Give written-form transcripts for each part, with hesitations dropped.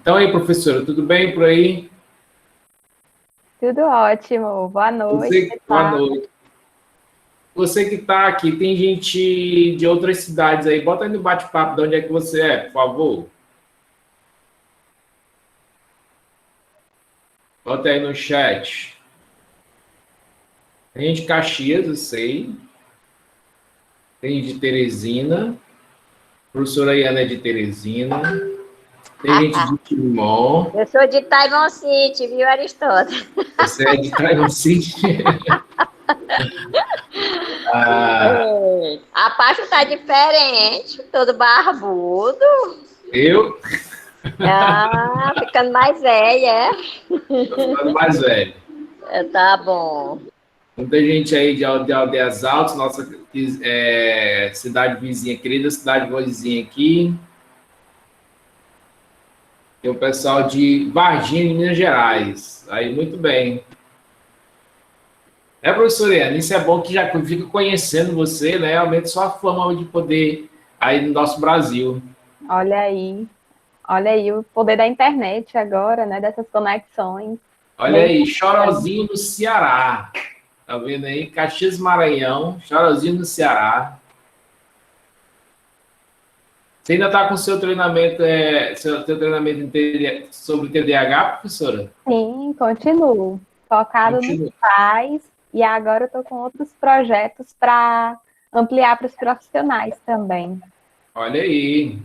Então aí, professora, tudo bem por aí? Tudo ótimo. Boa noite. Boa noite. Você que está aqui, tem gente de outras cidades aí, bota aí no bate-papo de onde é que você é, por favor. Bota aí no chat. Tem gente de Caxias, eu sei. Tem de Teresina. A professora Iana é de Teresina. Tem gente de Timon. Eu sou de Taiwan City, viu, Aristóteles? Você é de Taiwan City. A Pacho tá diferente, todo barbudo. Eu? Ficando mais velha, é? Tô ficando mais velho. Tá bom. Muita gente aí de Aldeias Altas, nossa cidade vizinha, querida cidade vizinha aqui. Tem o pessoal de Varginha, Minas Gerais. Aí, muito bem. Professora Iana, isso é bom que já fica conhecendo você, né? Aumenta sua fama de poder aí no nosso Brasil. Olha aí o poder da internet agora, né? Dessas conexões. Olha aí, Chorozinho no Ceará. Tá vendo aí? Caxias, Maranhão, Chorozinho no Ceará. Você ainda está com seu treinamento, sobre TDAH, professora? Sim, continuo. Focado nos pais. E agora eu estou com outros projetos para ampliar para os profissionais também. Olha aí.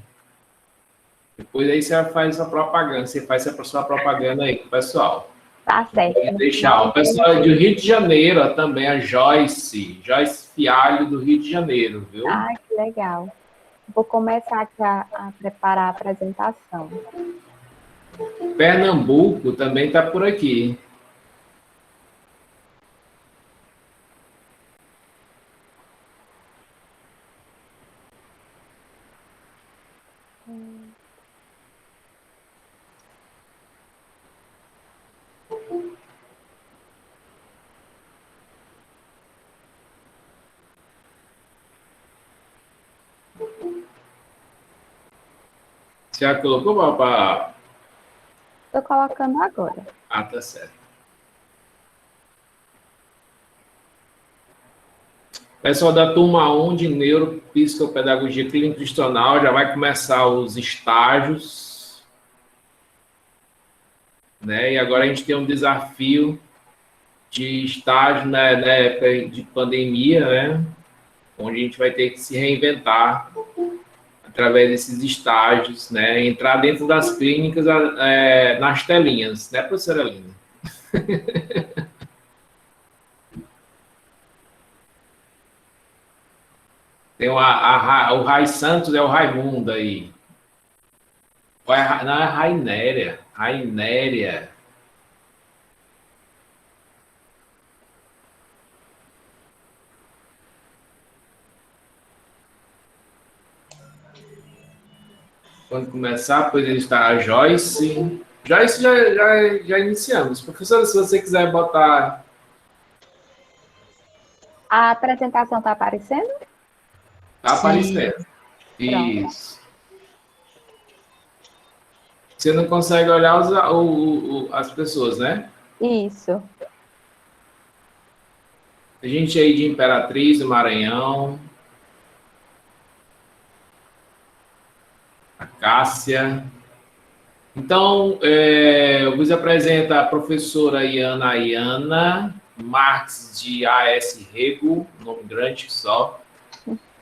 Depois aí você faz a propaganda. Você faz a sua propaganda aí com o pessoal. Tá certo. Deixar. O pessoal é do Rio de Janeiro ó, também, a Joyce. Joyce Fialho, do Rio de Janeiro, viu? Ah, que legal. Vou começar aqui a preparar a apresentação. Pernambuco também está por aqui. Você já colocou, papá? Estou colocando agora. Ah, tá certo. Pessoal da turma 1 de Neuropsicopedagogia Clínica Institucional, já vai começar os estágios, né? E agora a gente tem um desafio de estágio na época de pandemia, né? Onde a gente vai ter que se reinventar através desses estágios, né? Entrar dentro das clínicas nas telinhas, né, professora Lina? Tem o Rai Santos, é o Raimundo aí. Não, é Rainéria. Rainéria. Quando começar, pois ele está a Joyce. Joyce já iniciamos. Professora, se você quiser botar... A apresentação está aparecendo? Está aparecendo. Isso. Você não consegue olhar as pessoas, né? Isso. A gente aí de Imperatriz, do Maranhão. A Cássia. Então, eu vos apresento a professora Iana Marques de A.S. Rego, nome grande só.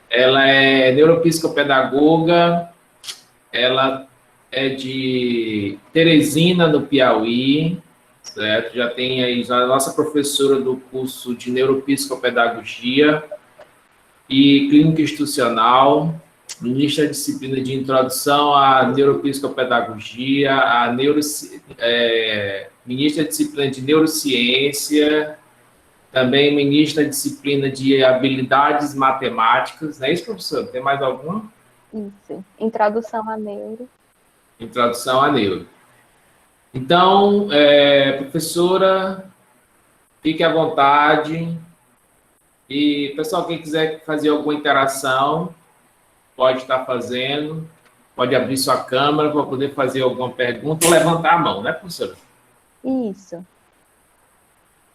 Ela é neuropsicopedagoga, ela é de Teresina, no Piauí, certo? Já tem aí a nossa professora do curso de Neuropsicopedagogia e Clínica Institucional, ministra da disciplina de Introdução à Neuropsicopedagogia, ministra da disciplina de Neurociência, também ministra da disciplina de Habilidades Matemáticas. Não é isso, professor? Tem mais alguma? Isso. Introdução à neuro. Introdução à neuro. Então, professora, fique à vontade. E, pessoal, quem quiser fazer alguma interação, pode estar fazendo. pode abrir sua câmera para poder fazer alguma pergunta ou levantar a mão, né, professora? Isso.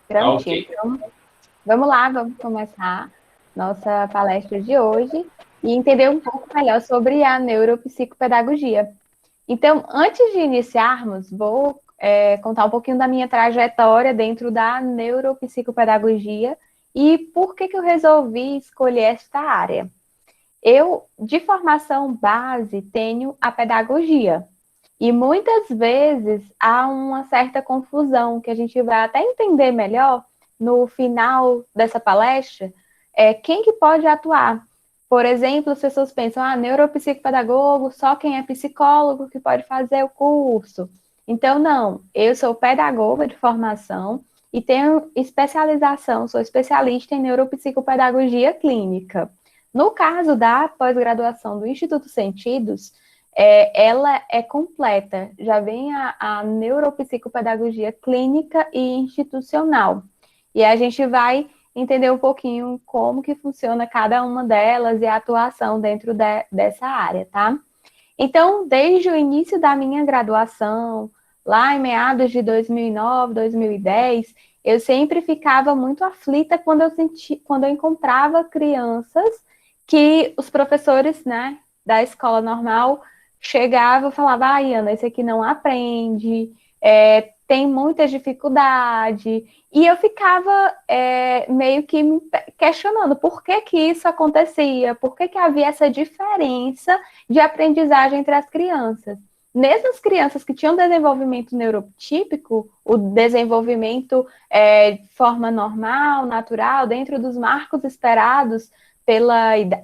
Tá, Prontinho. ok. Então, vamos lá, vamos começar nossa palestra de hoje e entender um pouco melhor sobre a neuropsicopedagogia. Então, antes de iniciarmos, vou contar um pouquinho da minha trajetória dentro da neuropsicopedagogia e por que eu resolvi escolher esta área. Eu, de formação base, tenho a pedagogia. E muitas vezes há uma certa confusão, que a gente vai até entender melhor no final dessa palestra, quem que pode atuar. Por exemplo, as pessoas pensam, neuropsicopedagogo, só quem é psicólogo que pode fazer o curso. Então, não, eu sou pedagoga de formação e tenho especialização, sou especialista em neuropsicopedagogia clínica. No caso da pós-graduação do Instituto Sentidos, ela é completa, já vem a neuropsicopedagogia clínica e institucional. E a gente vai entender um pouquinho como que funciona cada uma delas e a atuação dentro dessa área, tá? Então, desde o início da minha graduação, lá em meados de 2009, 2010, eu sempre ficava muito aflita quando eu encontrava crianças que os professores, né, da escola normal chegavam e falavam, Ana, esse aqui não aprende, tem muita dificuldade, e eu ficava meio que me questionando por que isso acontecia, por que havia essa diferença de aprendizagem entre as crianças. Mesmo as crianças que tinham desenvolvimento neurotípico, o desenvolvimento de forma normal, natural, dentro dos marcos esperados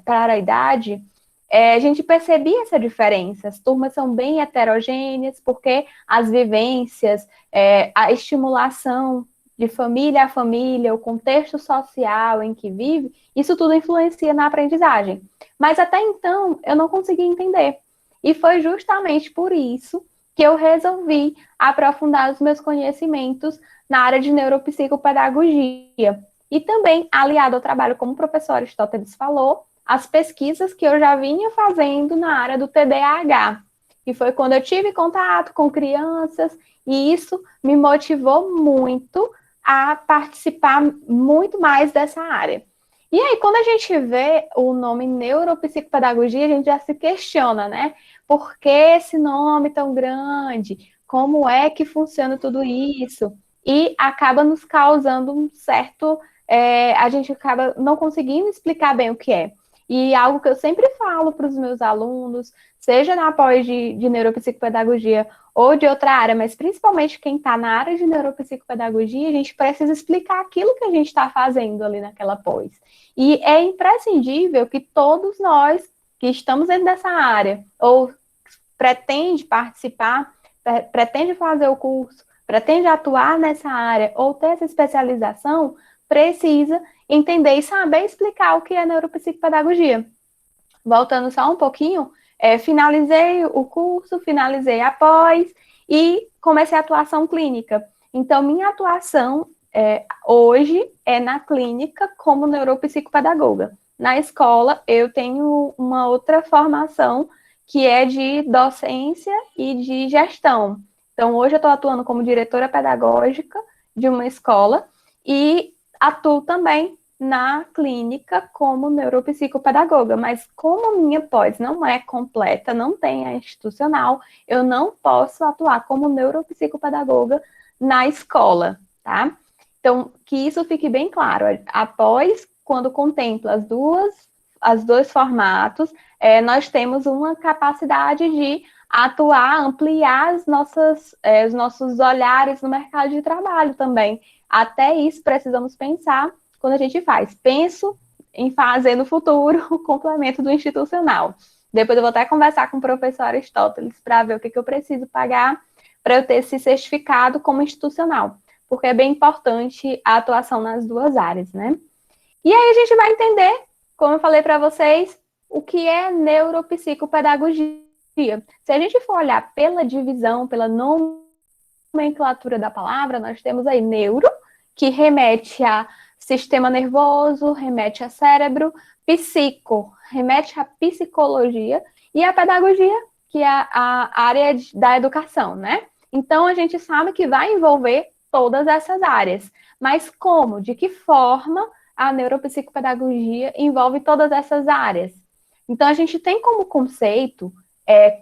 para a idade, a gente percebia essa diferença. As turmas são bem heterogêneas, porque as vivências, a estimulação de família a família, o contexto social em que vive, isso tudo influencia na aprendizagem. Mas até então, eu não conseguia entender. E foi justamente por isso que eu resolvi aprofundar os meus conhecimentos na área de neuropsicopedagogia. E também, aliado ao trabalho como o professor Aristóteles falou, as pesquisas que eu já vinha fazendo na área do TDAH. E foi quando eu tive contato com crianças, e isso me motivou muito a participar muito mais dessa área. E aí, quando a gente vê o nome neuropsicopedagogia, a gente já se questiona, né? Por que esse nome tão grande? Como é que funciona tudo isso? E acaba nos causando um certo... a gente acaba não conseguindo explicar bem o que é. E algo que eu sempre falo para os meus alunos, seja na pós de neuropsicopedagogia ou de outra área, mas principalmente quem está na área de neuropsicopedagogia, a gente precisa explicar aquilo que a gente está fazendo ali naquela pós. E é imprescindível que todos nós que estamos dentro dessa área, ou pretende participar, pretende fazer o curso, pretende atuar nessa área, ou ter essa especialização, precisa entender e saber explicar o que é neuropsicopedagogia. Voltando só um pouquinho, finalizei o curso, finalizei a pós e comecei a atuação clínica. Então, minha atuação hoje é na clínica como neuropsicopedagoga. Na escola, eu tenho uma outra formação que é de docência e de gestão. Então, hoje eu estou atuando como diretora pedagógica de uma escola e atuo também na clínica como neuropsicopedagoga, mas como minha pós não é completa, não tem a institucional, eu não posso atuar como neuropsicopedagoga na escola, tá? Então, que isso fique bem claro. A pós, quando contempla os dois formatos, nós temos uma capacidade de atuar, ampliar os nossos olhares no mercado de trabalho também. Até isso precisamos pensar quando a gente faz. Penso em fazer no futuro o complemento do institucional. Depois eu vou até conversar com o professor Aristóteles para ver o que eu preciso pagar para eu ter esse certificado como institucional, porque é bem importante a atuação nas duas áreas, né? E aí a gente vai entender, como eu falei para vocês, o que é neuropsicopedagogia. Se a gente for olhar pela divisão, pela nomenclatura da palavra, nós temos aí neuro, que remete a sistema nervoso, remete a cérebro, psico, remete à psicologia, e a pedagogia, que é a área da educação, né? Então, a gente sabe que vai envolver todas essas áreas. Mas como? De que forma a neuropsicopedagogia envolve todas essas áreas? Então, a gente tem como conceito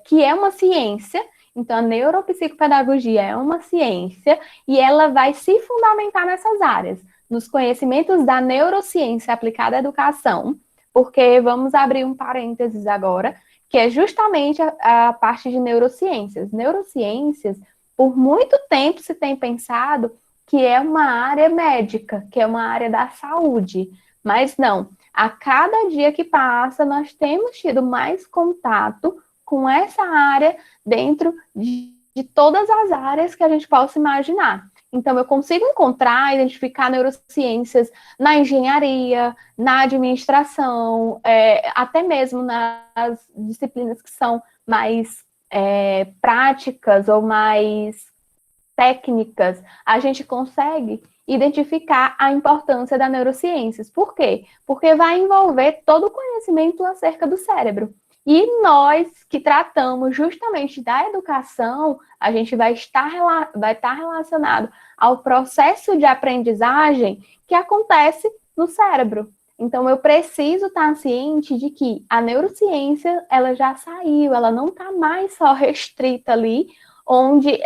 que é uma ciência. Então, a neuropsicopedagogia é uma ciência e ela vai se fundamentar nessas áreas, nos conhecimentos da neurociência aplicada à educação, porque vamos abrir um parênteses agora, que é justamente a parte de neurociências. Neurociências, por muito tempo se tem pensado que é uma área médica, que é uma área da saúde, mas não. A cada dia que passa, nós temos tido mais contato com essa área dentro de todas as áreas que a gente possa imaginar. Então, eu consigo encontrar, identificar neurociências na engenharia, na administração, até mesmo nas disciplinas que são mais práticas ou mais técnicas, a gente consegue identificar a importância das neurociências. Por quê? Porque vai envolver todo o conhecimento acerca do cérebro. E nós que tratamos justamente da educação, a gente vai estar relacionado ao processo de aprendizagem que acontece no cérebro. Então, eu preciso estar ciente de que a neurociência, ela já saiu, ela não está mais só restrita ali, onde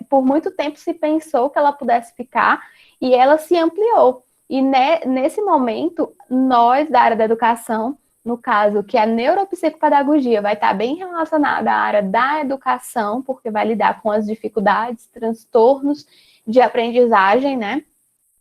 por muito tempo se pensou que ela pudesse ficar, e ela se ampliou. E nesse momento, nós da área da educação, no caso, que a neuropsicopedagogia vai estar bem relacionada à área da educação, porque vai lidar com as dificuldades, transtornos de aprendizagem, né?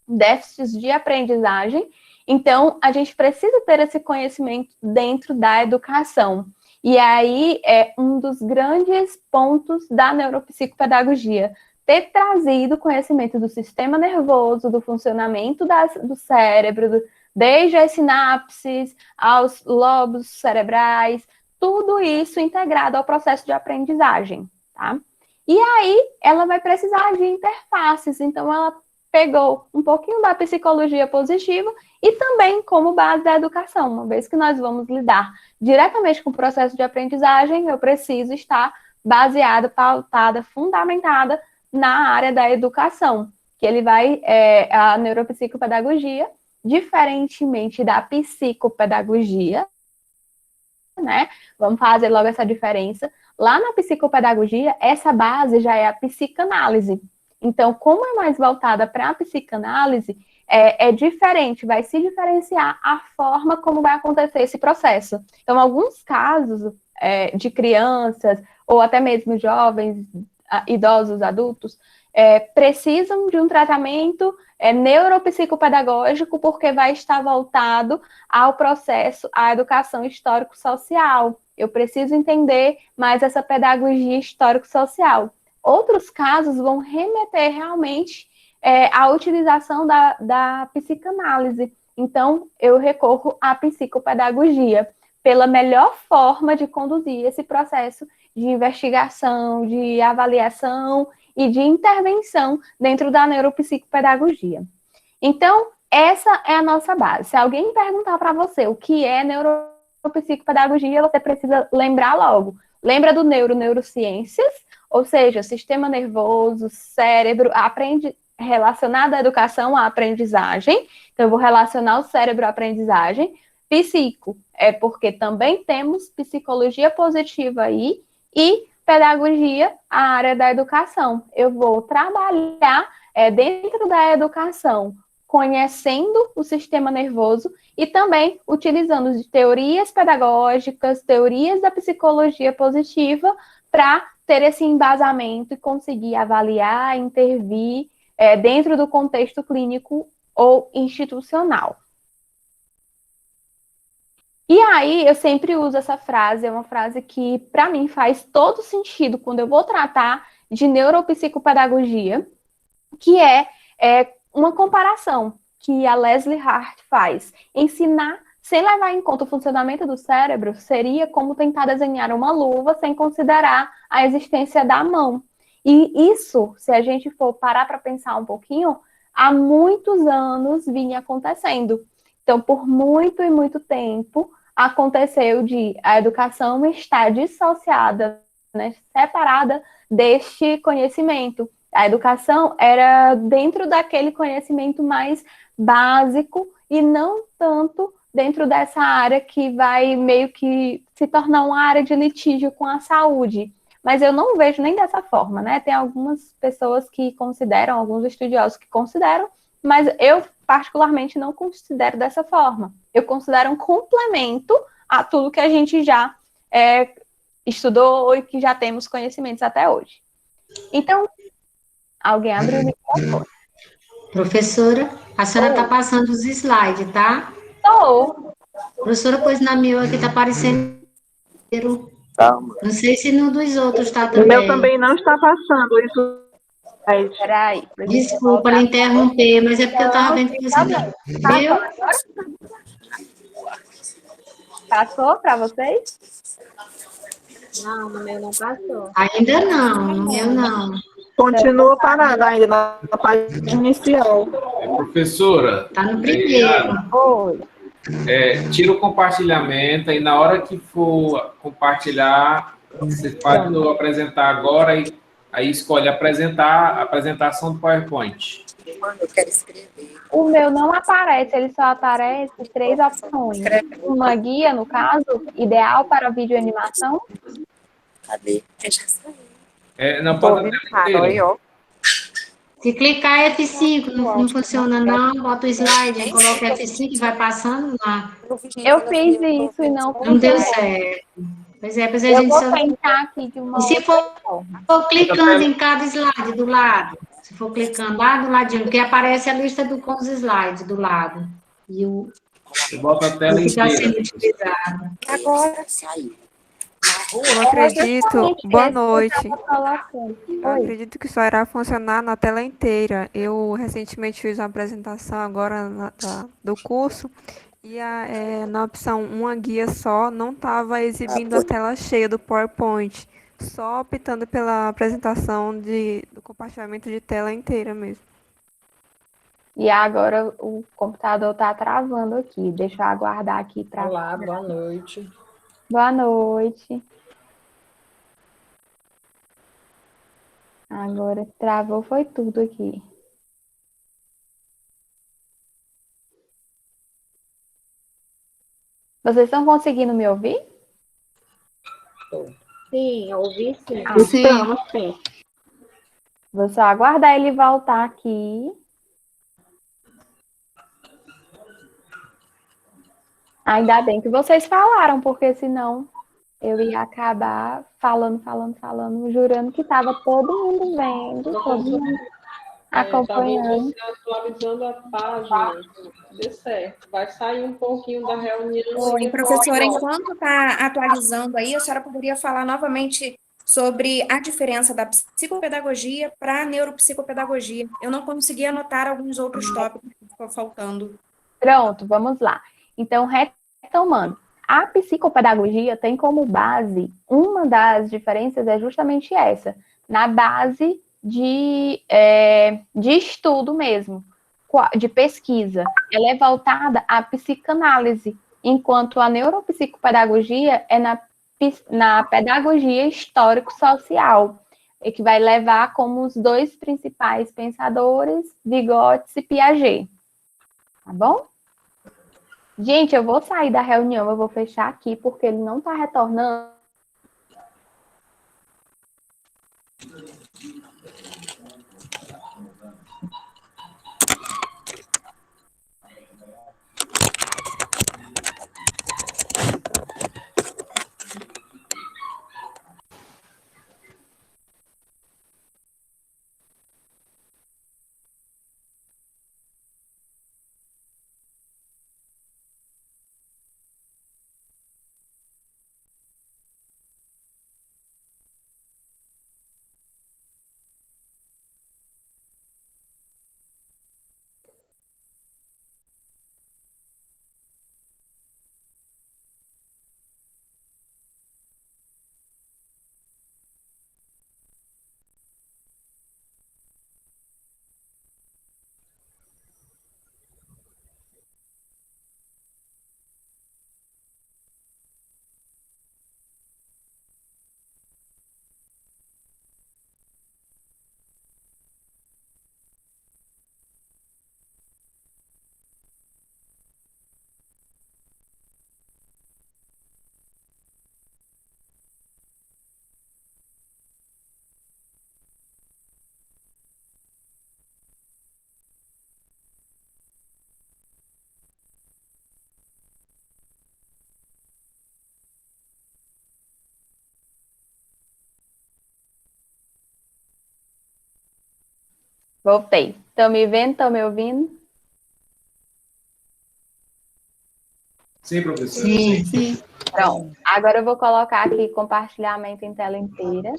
Déficits de aprendizagem. Então, a gente precisa ter esse conhecimento dentro da educação. E aí é um dos grandes pontos da neuropsicopedagogia, ter trazido conhecimento do sistema nervoso, do funcionamento do cérebro, desde as sinapses, aos lobos cerebrais, tudo isso integrado ao processo de aprendizagem, tá? E aí, ela vai precisar de interfaces, então ela pegou um pouquinho da psicologia positiva e também como base da educação, uma vez que nós vamos lidar diretamente com o processo de aprendizagem, eu preciso estar baseada, pautada, fundamentada na área da educação, que ele vai, a neuropsicopedagogia, diferentemente da psicopedagogia, né? Vamos fazer logo essa diferença. Lá na psicopedagogia, essa base já é a psicanálise. Então, como é mais voltada para a psicanálise, é diferente, vai se diferenciar a forma como vai acontecer esse processo. Então, alguns casos de crianças, ou até mesmo jovens, idosos, adultos, precisam de um tratamento neuropsicopedagógico, porque vai estar voltado ao processo, à educação histórico-social. Eu preciso entender mais essa pedagogia histórico-social. Outros casos vão remeter realmente à utilização da psicanálise. Então, eu recorro à psicopedagogia pela melhor forma de conduzir esse processo de investigação, de avaliação e de intervenção dentro da neuropsicopedagogia. Então, essa é a nossa base. Se alguém perguntar para você o que é neuropsicopedagogia, você precisa lembrar logo. Lembra do neurociências, ou seja, sistema nervoso, cérebro, relacionado à educação, à aprendizagem. Então, eu vou relacionar o cérebro à aprendizagem. Psico, porque também temos psicologia positiva aí, e pedagogia, a área da educação. Eu vou trabalhar dentro da educação, conhecendo o sistema nervoso e também utilizando de teorias pedagógicas, teorias da psicologia positiva, para ter esse embasamento e conseguir avaliar, intervir dentro do contexto clínico ou institucional. E aí, eu sempre uso essa frase, é uma frase que, para mim, faz todo sentido quando eu vou tratar de neuropsicopedagogia, que é uma comparação que a Leslie Hart faz. Ensinar sem levar em conta o funcionamento do cérebro seria como tentar desenhar uma luva sem considerar a existência da mão. E isso, se a gente for parar para pensar um pouquinho, há muitos anos vinha acontecendo. Então, por muito e muito tempo, aconteceu de a educação estar dissociada né, separada deste conhecimento. A educação era dentro daquele conhecimento mais básico e não tanto dentro dessa área que vai meio que se tornar uma área de litígio com a saúde. Mas eu não vejo nem dessa forma, né? Tem algumas pessoas que consideram, alguns estudiosos que consideram, mas eu particularmente não considero dessa forma. Eu considero um complemento a tudo que a gente já estudou e que já temos conhecimentos até hoje. Então, alguém abriu o microfone. Professora, a senhora está passando os slides, tá? Estou. Professora, pois na minha aqui está aparecendo. Calma. Não sei se no dos outros está O também. meu também não está passando isso. Peraí. Desculpa lhe interromper, mas é porque eu estava vendo que você Tá viu? Passou para vocês? Não, no meu não passou. Ainda não, no meu não. Continua parado ainda na página inicial. Professora, Está no primeiro. Oi. tira o compartilhamento e na hora que for compartilhar, você pode no apresentar agora e aí escolhe apresentar a apresentação do PowerPoint. Eu quero escrever. O meu não aparece, ele só aparece 3 opções. Uma guia, no caso, ideal para videoanimação. Cadê? Eu já saí. Não pode Se clicar F5, não funciona não, bota o slide, coloca F5 e vai passando lá. Eu fiz isso e não Não deu funcionou. certo. Pois a Eu gente vou só... tentar aqui de uma E se outra forma. for clicando em cada slide do lado, se for clicando lá do ladinho, porque aparece a lista com os slides do lado. E o Você bota a tela que está sendo inteira. utilizado. Agora saiu. Eu acredito, boa noite. Oi. Eu acredito que só irá funcionar na tela inteira. Eu recentemente fiz uma apresentação agora do curso e na opção uma guia só não estava exibindo a tela cheia do PowerPoint, só optando pela apresentação do compartilhamento de tela inteira mesmo. E agora o computador está travando aqui. Deixa eu aguardar aqui para. Olá, boa noite. Boa noite. Agora travou, foi tudo aqui. Vocês estão conseguindo me ouvir? Sim, eu ouvi sim. Estamos, sim. Vou só aguardar ele voltar aqui. Ainda bem que vocês falaram, porque senão eu ia acabar falando, jurando que estava todo mundo vendo, todo mundo acompanhando. Talvez você atualizando a página, dê certo. Vai sair um pouquinho da reunião. Oi, professora, enquanto está atualizando aí, a senhora poderia falar novamente sobre a diferença da psicopedagogia para a neuropsicopedagogia. Eu não consegui anotar alguns outros tópicos que ficou faltando. Pronto, vamos lá. Então, retomando. A psicopedagogia tem como base, uma das diferenças é justamente essa, na base de estudo mesmo, de pesquisa. Ela é voltada à psicanálise, enquanto a neuropsicopedagogia é na pedagogia histórico-social, e que vai levar como os dois principais pensadores, Vygotsky e Piaget. Tá bom? Gente, eu vou sair da reunião, eu vou fechar aqui, porque ele não está retornando. Voltei. Estão me vendo? Estão me ouvindo? Sim, professor. Sim. Pronto. Agora eu vou colocar aqui compartilhamento em tela inteira.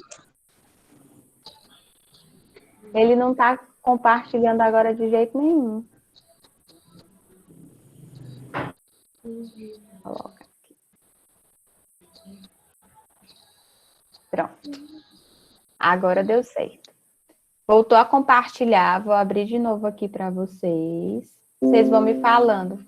Ele não está compartilhando agora de jeito nenhum. Coloca aqui. Pronto. Agora deu certo. Voltou a compartilhar. Vou abrir de novo aqui para vocês. Vocês vão me falando.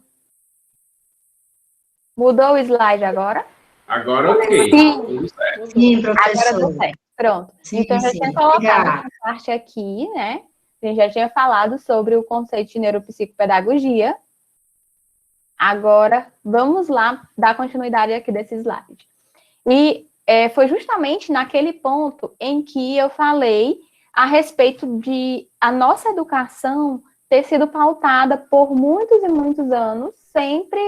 Mudou o slide agora? Agora, ok. Tudo certo. Sim, Agora professor. deu certo. Pronto. Sim, Então, já sim. tinha colocado Obrigada. essa parte aqui, né? A gente já tinha falado sobre o conceito de neuropsicopedagogia. Agora, vamos lá dar continuidade aqui desse slide. E foi justamente naquele ponto em que eu falei a respeito de a nossa educação ter sido pautada por muitos e muitos anos, sempre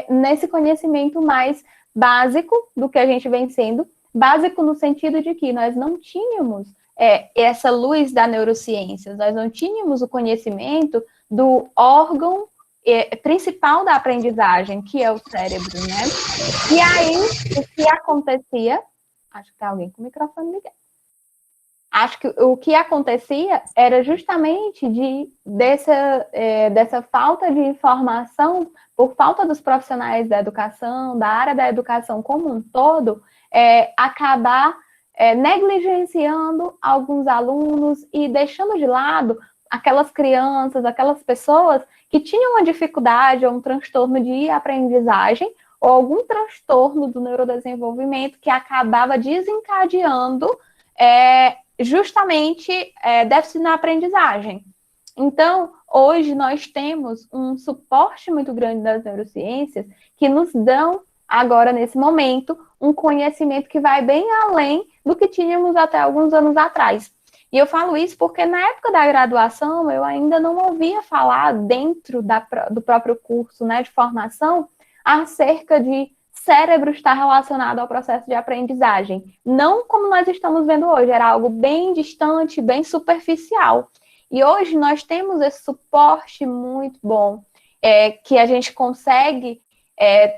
nesse conhecimento mais básico do que a gente vem sendo, básico no sentido de que nós não tínhamos essa luz da neurociência, nós não tínhamos o conhecimento do órgão principal da aprendizagem, que é o cérebro, né? E aí, o que acontecia... Acho que tem alguém com o microfone ligado. Acho que o que acontecia era justamente dessa falta de informação, por falta dos profissionais da educação, da área da educação como um todo, acabar negligenciando alguns alunos e deixando de lado aquelas crianças, aquelas pessoas que tinham uma dificuldade ou um transtorno de aprendizagem ou algum transtorno do neurodesenvolvimento que acabava desencadeando justamente déficit na aprendizagem. Então, hoje nós temos um suporte muito grande das neurociências que nos dão, agora nesse momento, um conhecimento que vai bem além do que tínhamos até alguns anos atrás. E eu falo isso porque na época da graduação eu ainda não ouvia falar dentro do próprio curso, né, de formação acerca de cérebro estar relacionado ao processo de aprendizagem. Não como nós estamos vendo hoje, era algo bem distante, bem superficial. E hoje nós temos esse suporte muito bom, que a gente consegue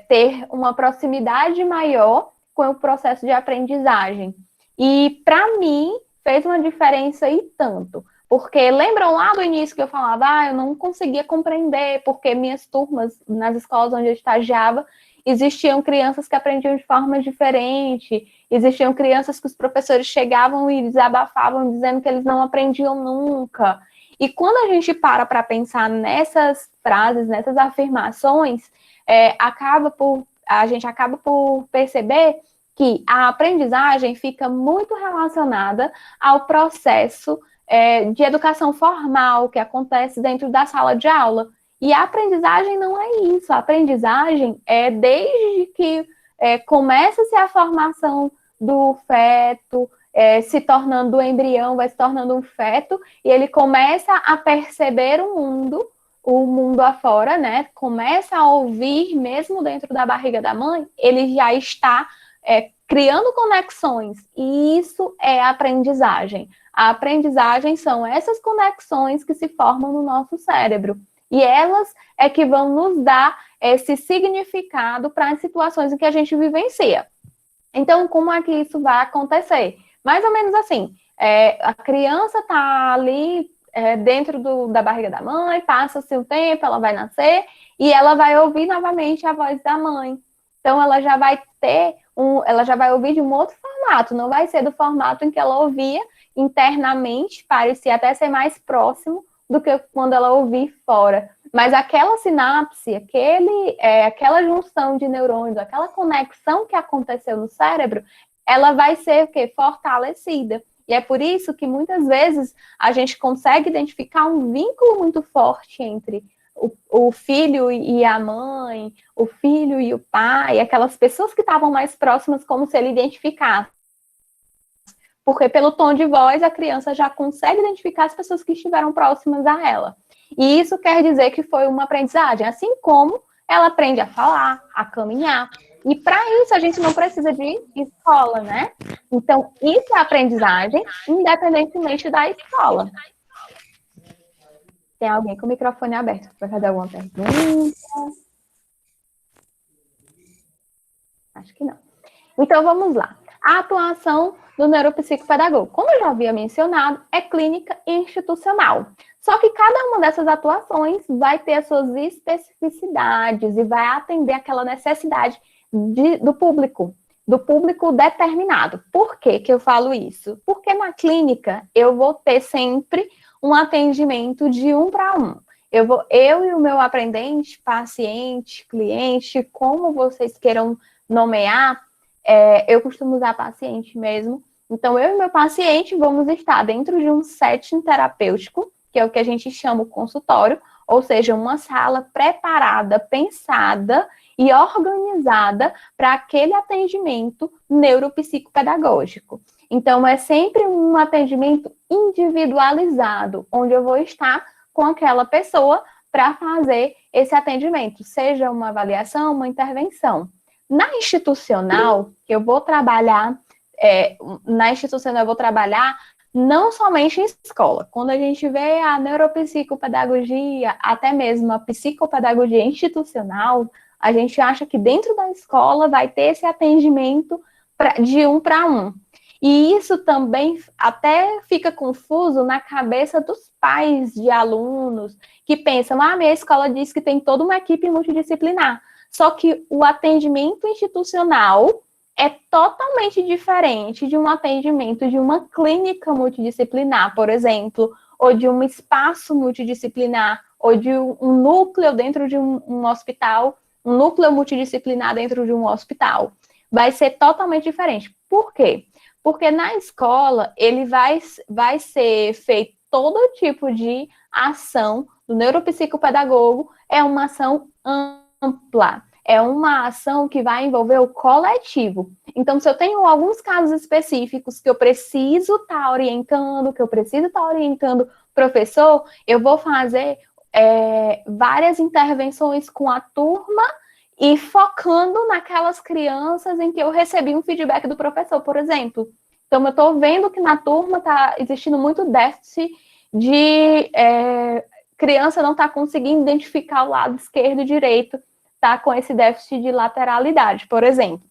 ter uma proximidade maior com o processo de aprendizagem. E, para mim, fez uma diferença e tanto. Porque lembram lá do início que eu falava, eu não conseguia compreender, porque minhas turmas, nas escolas onde eu estagiava, existiam crianças que aprendiam de formas diferentes, existiam crianças que os professores chegavam e desabafavam, dizendo que eles não aprendiam nunca. E quando a gente para pensar nessas frases, nessas afirmações, a gente acaba por perceber que a aprendizagem fica muito relacionada ao processo de educação formal que acontece dentro da sala de aula. E a aprendizagem não é isso. A aprendizagem é desde que começa-se a formação do feto, se tornando do embrião, vai se tornando um feto, e ele começa a perceber o mundo afora, né? Começa a ouvir, mesmo dentro da barriga da mãe, ele já está criando conexões, e isso é aprendizagem. A aprendizagem são essas conexões que se formam no nosso cérebro, e elas é que vão nos dar esse significado para as situações em que a gente vivencia. Então, como é que isso vai acontecer? Mais ou menos assim, a criança está ali dentro da barriga da mãe, passa-se um tempo, ela vai nascer, e ela vai ouvir novamente a voz da mãe. Então, ela já vai ouvir de um outro formato, não vai ser do formato em que ela ouvia internamente, parecia até ser mais próximo do que quando ela ouvir fora. Mas aquela sinapse, aquela junção de neurônios, aquela conexão que aconteceu no cérebro, ela vai ser fortalecida. E é por isso que muitas vezes a gente consegue identificar um vínculo muito forte entre o filho e a mãe, o filho e o pai, aquelas pessoas que estavam mais próximas, como se ele identificasse. Porque pelo tom de voz, a criança já consegue identificar as pessoas que estiveram próximas a ela. E isso quer dizer que foi uma aprendizagem, assim como ela aprende a falar, a caminhar. E para isso a gente não precisa de escola, né? Então, isso é aprendizagem, independentemente da escola. Tem alguém com o microfone aberto para fazer alguma pergunta? Acho que não. Então, vamos lá. A atuação do neuropsicopedagogo, como eu já havia mencionado, é clínica e institucional. Só que cada uma dessas atuações vai ter as suas especificidades e vai atender aquela necessidade do público determinado. Por que que eu falo isso? Porque na clínica eu vou ter sempre um atendimento de 1 para 1. Eu e o meu aprendente, paciente, cliente, como vocês queiram nomear, eu costumo usar paciente mesmo. Então, eu e meu paciente vamos estar dentro de um setting terapêutico, que é o que a gente chama o consultório, ou seja, uma sala preparada, pensada e organizada para aquele atendimento neuropsicopedagógico. Então, é sempre um atendimento individualizado, onde eu vou estar com aquela pessoa para fazer esse atendimento, seja uma avaliação, uma intervenção. Na institucional, eu vou trabalhar, não somente em escola. Quando a gente vê a neuropsicopedagogia, até mesmo a psicopedagogia institucional, a gente acha que dentro da escola vai ter esse atendimento de 1 para 1. E isso também até fica confuso na cabeça dos pais de alunos que pensam, minha escola diz que tem toda uma equipe multidisciplinar. Só que o atendimento institucional é totalmente diferente de um atendimento de uma clínica multidisciplinar, por exemplo, ou de um espaço multidisciplinar, ou de um núcleo dentro de um hospital, um núcleo multidisciplinar dentro de um hospital. Vai ser totalmente diferente. Por quê? Porque na escola, ele vai ser feito todo tipo de ação do neuropsicopedagogo, é uma ação ampla, é uma ação que vai envolver o coletivo. Então, se eu tenho alguns casos específicos que eu preciso estar orientando, o professor, eu vou fazer várias intervenções com a turma e focando naquelas crianças em que eu recebi um feedback do professor, por exemplo. Então, eu estou vendo que na turma está existindo muito déficit de criança não está conseguindo identificar o lado esquerdo e direito, está com esse déficit de lateralidade, por exemplo.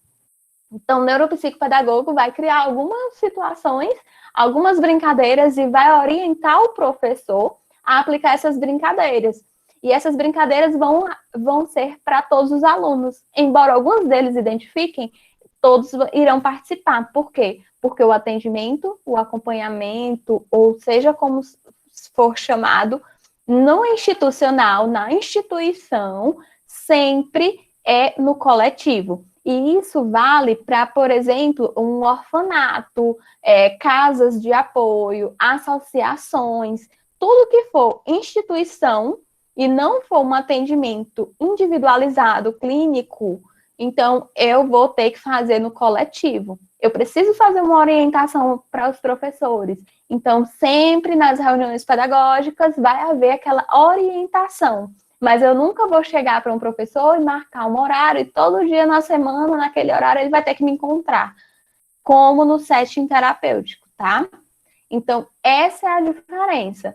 Então, o neuropsicopedagogo vai criar algumas situações, algumas brincadeiras e vai orientar o professor a aplicar essas brincadeiras. E essas brincadeiras vão ser para todos os alunos. Embora alguns deles identifiquem, todos irão participar. Por quê? Porque o atendimento, o acompanhamento, ou seja como for chamado, no institucional, na instituição, sempre é no coletivo. E isso vale para, por exemplo, um orfanato, casas de apoio, associações, tudo que for instituição e não for um atendimento individualizado, clínico, então eu vou ter que fazer no coletivo. Eu preciso fazer uma orientação para os professores. Então, sempre nas reuniões pedagógicas vai haver aquela orientação. Mas eu nunca vou chegar para um professor e marcar um horário e todo dia na semana, naquele horário, ele vai ter que me encontrar. Como no setting terapêutico, tá? Então, essa é a diferença.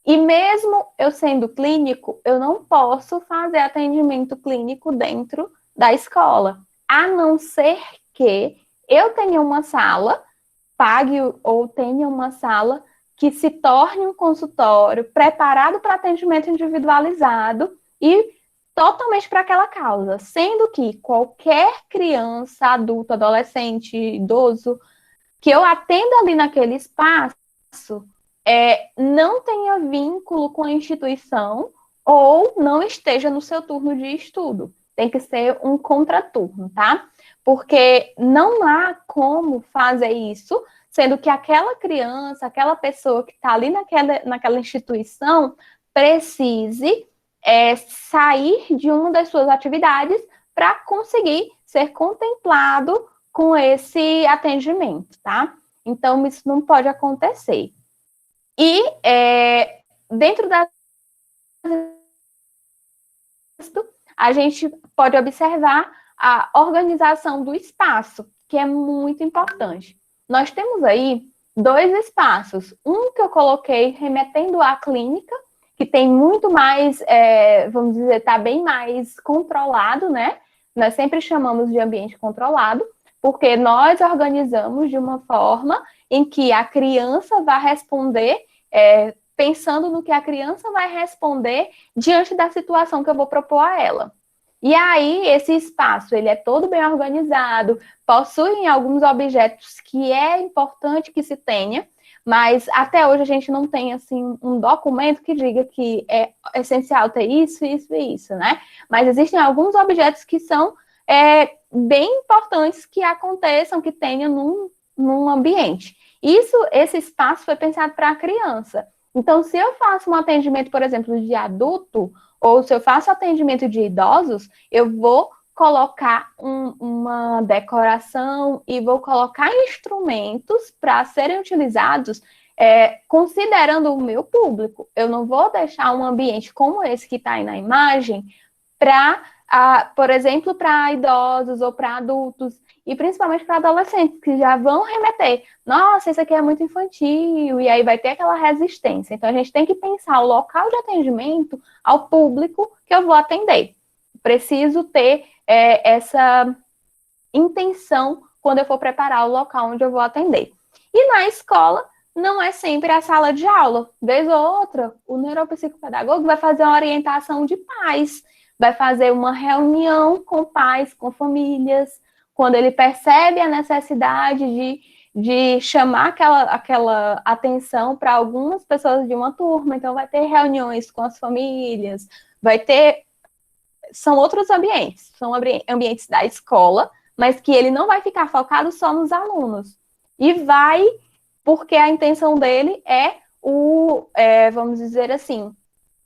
E mesmo eu sendo clínico, eu não posso fazer atendimento clínico dentro da escola, a não ser que eu tenha uma sala, pague ou tenha uma sala que se torne um consultório preparado para atendimento individualizado e totalmente para aquela causa, sendo que qualquer criança, adulto, adolescente, idoso, que eu atenda ali naquele espaço, não tenha vínculo com a instituição ou não esteja no seu turno de estudo. Tem que ser um contraturno, tá? Porque não há como fazer isso, sendo que aquela criança, aquela pessoa que está ali naquela instituição, precise sair de uma das suas atividades para conseguir ser contemplado com esse atendimento, tá? Então, isso não pode acontecer. E dentro da a gente pode observar a organização do espaço, que é muito importante. Nós temos aí 2 espaços. Um que eu coloquei remetendo à clínica, que tem muito mais, vamos dizer, está bem mais controlado, né? Nós sempre chamamos de ambiente controlado, porque nós organizamos de uma forma em que a criança vai responder, pensando no que a criança vai responder diante da situação que eu vou propor a ela. E aí, esse espaço, ele é todo bem organizado, possui alguns objetos que é importante que se tenha, mas até hoje a gente não tem, assim, um documento que diga que é essencial ter isso, isso e isso, né? Mas existem alguns objetos que são bem importantes que aconteçam, que tenha num ambiente. Esse espaço foi pensado para a criança. Então, se eu faço um atendimento, por exemplo, de adulto, ou se eu faço atendimento de idosos, eu vou colocar uma decoração e vou colocar instrumentos para serem utilizados considerando o meu público. Eu não vou deixar um ambiente como esse que está aí na imagem para, por exemplo, para idosos ou para adultos, e principalmente para adolescentes, que já vão remeter. Nossa, isso aqui é muito infantil, e aí vai ter aquela resistência. Então, a gente tem que pensar o local de atendimento ao público que eu vou atender. Preciso ter essa intenção quando eu for preparar o local onde eu vou atender. E na escola, não é sempre a sala de aula. Vez ou outra, o neuropsicopedagogo vai fazer uma orientação de pais, vai fazer uma reunião com pais, com famílias, quando ele percebe a necessidade de chamar aquela atenção para algumas pessoas de uma turma. Então, vai ter reuniões com as famílias, são outros ambientes, são ambientes da escola, mas que ele não vai ficar focado só nos alunos. E porque a intenção dele vamos dizer assim,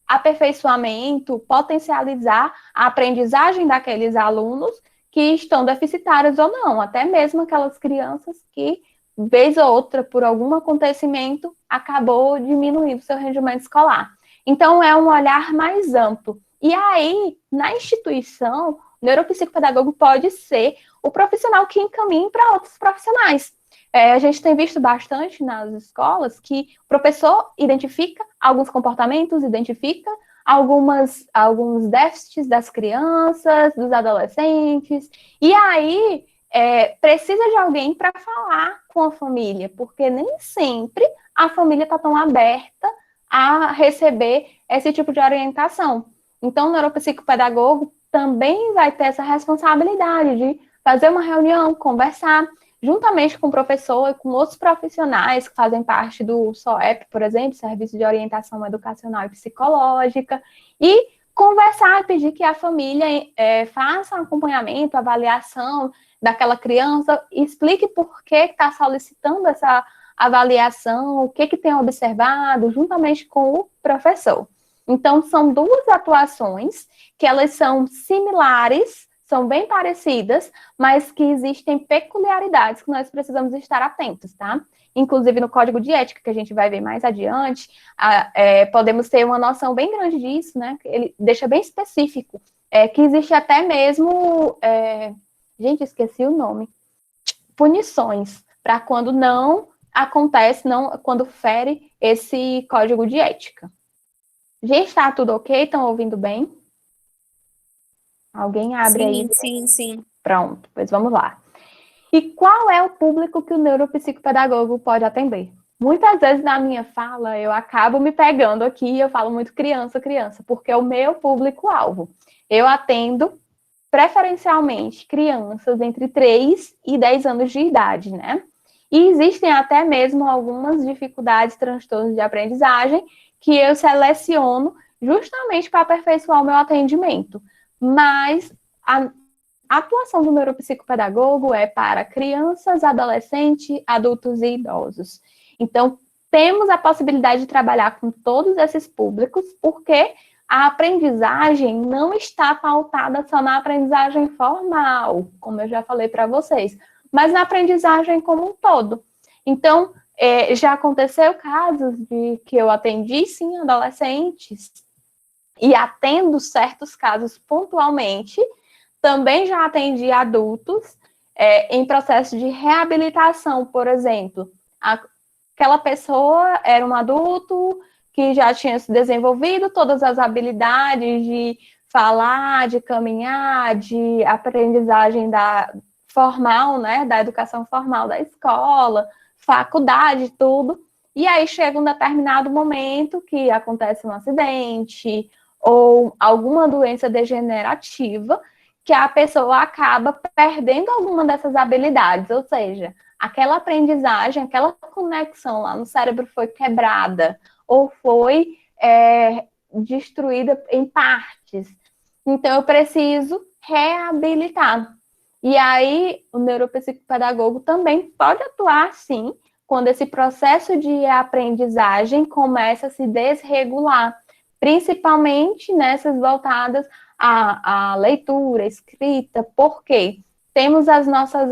aperfeiçoamento, potencializar a aprendizagem daqueles alunos que estão deficitários ou não, até mesmo aquelas crianças que, vez ou outra, por algum acontecimento, acabou diminuindo seu rendimento escolar. Então, é um olhar mais amplo. E aí, na instituição, o neuropsicopedagogo pode ser o profissional que encaminhe para outros profissionais. A gente tem visto bastante nas escolas que o professor identifica alguns comportamentos, identifica alguns déficits das crianças, dos adolescentes, e aí precisa de alguém para falar com a família, porque nem sempre a família está tão aberta a receber esse tipo de orientação. Então, o neuropsicopedagogo também vai ter essa responsabilidade de fazer uma reunião, conversar, juntamente com o professor e com outros profissionais que fazem parte do SOEP, por exemplo, Serviço de Orientação Educacional e Psicológica, e conversar, pedir que a família faça um acompanhamento, avaliação daquela criança, explique por que está solicitando essa avaliação, o que tem observado, juntamente com o professor. Então, são duas atuações que elas são similares, são bem parecidas, mas que existem peculiaridades que nós precisamos estar atentos, tá? Inclusive, no Código de Ética, que a gente vai ver mais adiante, podemos ter uma noção bem grande disso, né? Ele deixa bem específico, que existe até mesmo, gente, esqueci o nome, punições, para quando não acontece, quando fere esse Código de Ética. Gente, está tudo ok? Estão ouvindo bem? Alguém abre aí? Sim. Pronto, pois vamos lá. E qual é o público que o neuropsicopedagogo pode atender? Muitas vezes na minha fala eu acabo me pegando aqui e eu falo muito criança, porque é o meu público-alvo. Eu atendo preferencialmente crianças entre 3 e 10 anos de idade, né? E existem até mesmo algumas dificuldades, transtornos de aprendizagem que eu seleciono justamente para aperfeiçoar o meu atendimento. Mas a atuação do neuropsicopedagogo é para crianças, adolescentes, adultos e idosos. Então, temos a possibilidade de trabalhar com todos esses públicos, porque a aprendizagem não está pautada só na aprendizagem formal, como eu já falei para vocês, mas na aprendizagem como um todo. Então, já aconteceu casos de que eu atendi, sim, adolescentes, e atendo certos casos pontualmente. Também já atendi adultos em processo de reabilitação, por exemplo. Aquela pessoa era um adulto que já tinha se desenvolvido todas as habilidades de falar, de caminhar, de aprendizagem formal, né, da educação formal da escola, faculdade, tudo. E aí chega um determinado momento que acontece um acidente ou alguma doença degenerativa que a pessoa acaba perdendo alguma dessas habilidades, ou seja, aquela aprendizagem, aquela conexão lá no cérebro foi quebrada ou foi destruída em partes. Então, eu preciso reabilitar. E aí, o neuropsicopedagogo também pode atuar, sim, quando esse processo de aprendizagem começa a se desregular, principalmente nessas voltadas à leitura, escrita, porque temos as nossas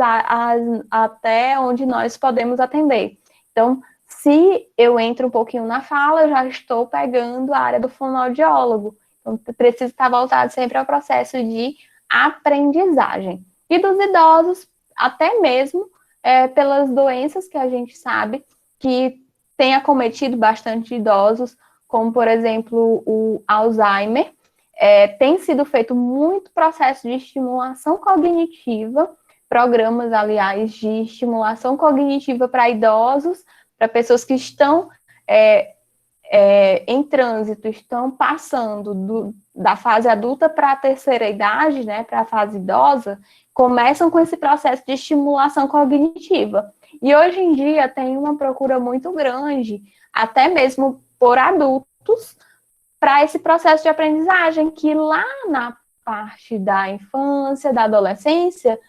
até onde nós podemos atender. Então, se eu entro um pouquinho na fala, eu já estou pegando a área do fonoaudiólogo. Então, preciso estar voltado sempre ao processo de aprendizagem. E dos idosos, até mesmo pelas doenças que a gente sabe que tem acometido bastante idosos, como, por exemplo, o Alzheimer. Tem sido feito muito processo de estimulação cognitiva, programas, aliás, de estimulação cognitiva para idosos, para pessoas que estão em trânsito, estão passando da fase adulta para a terceira idade, né, para a fase idosa, começam com esse processo de estimulação cognitiva. E hoje em dia tem uma procura muito grande, até mesmo por adultos, para esse processo de aprendizagem, que lá na parte da infância, da adolescência,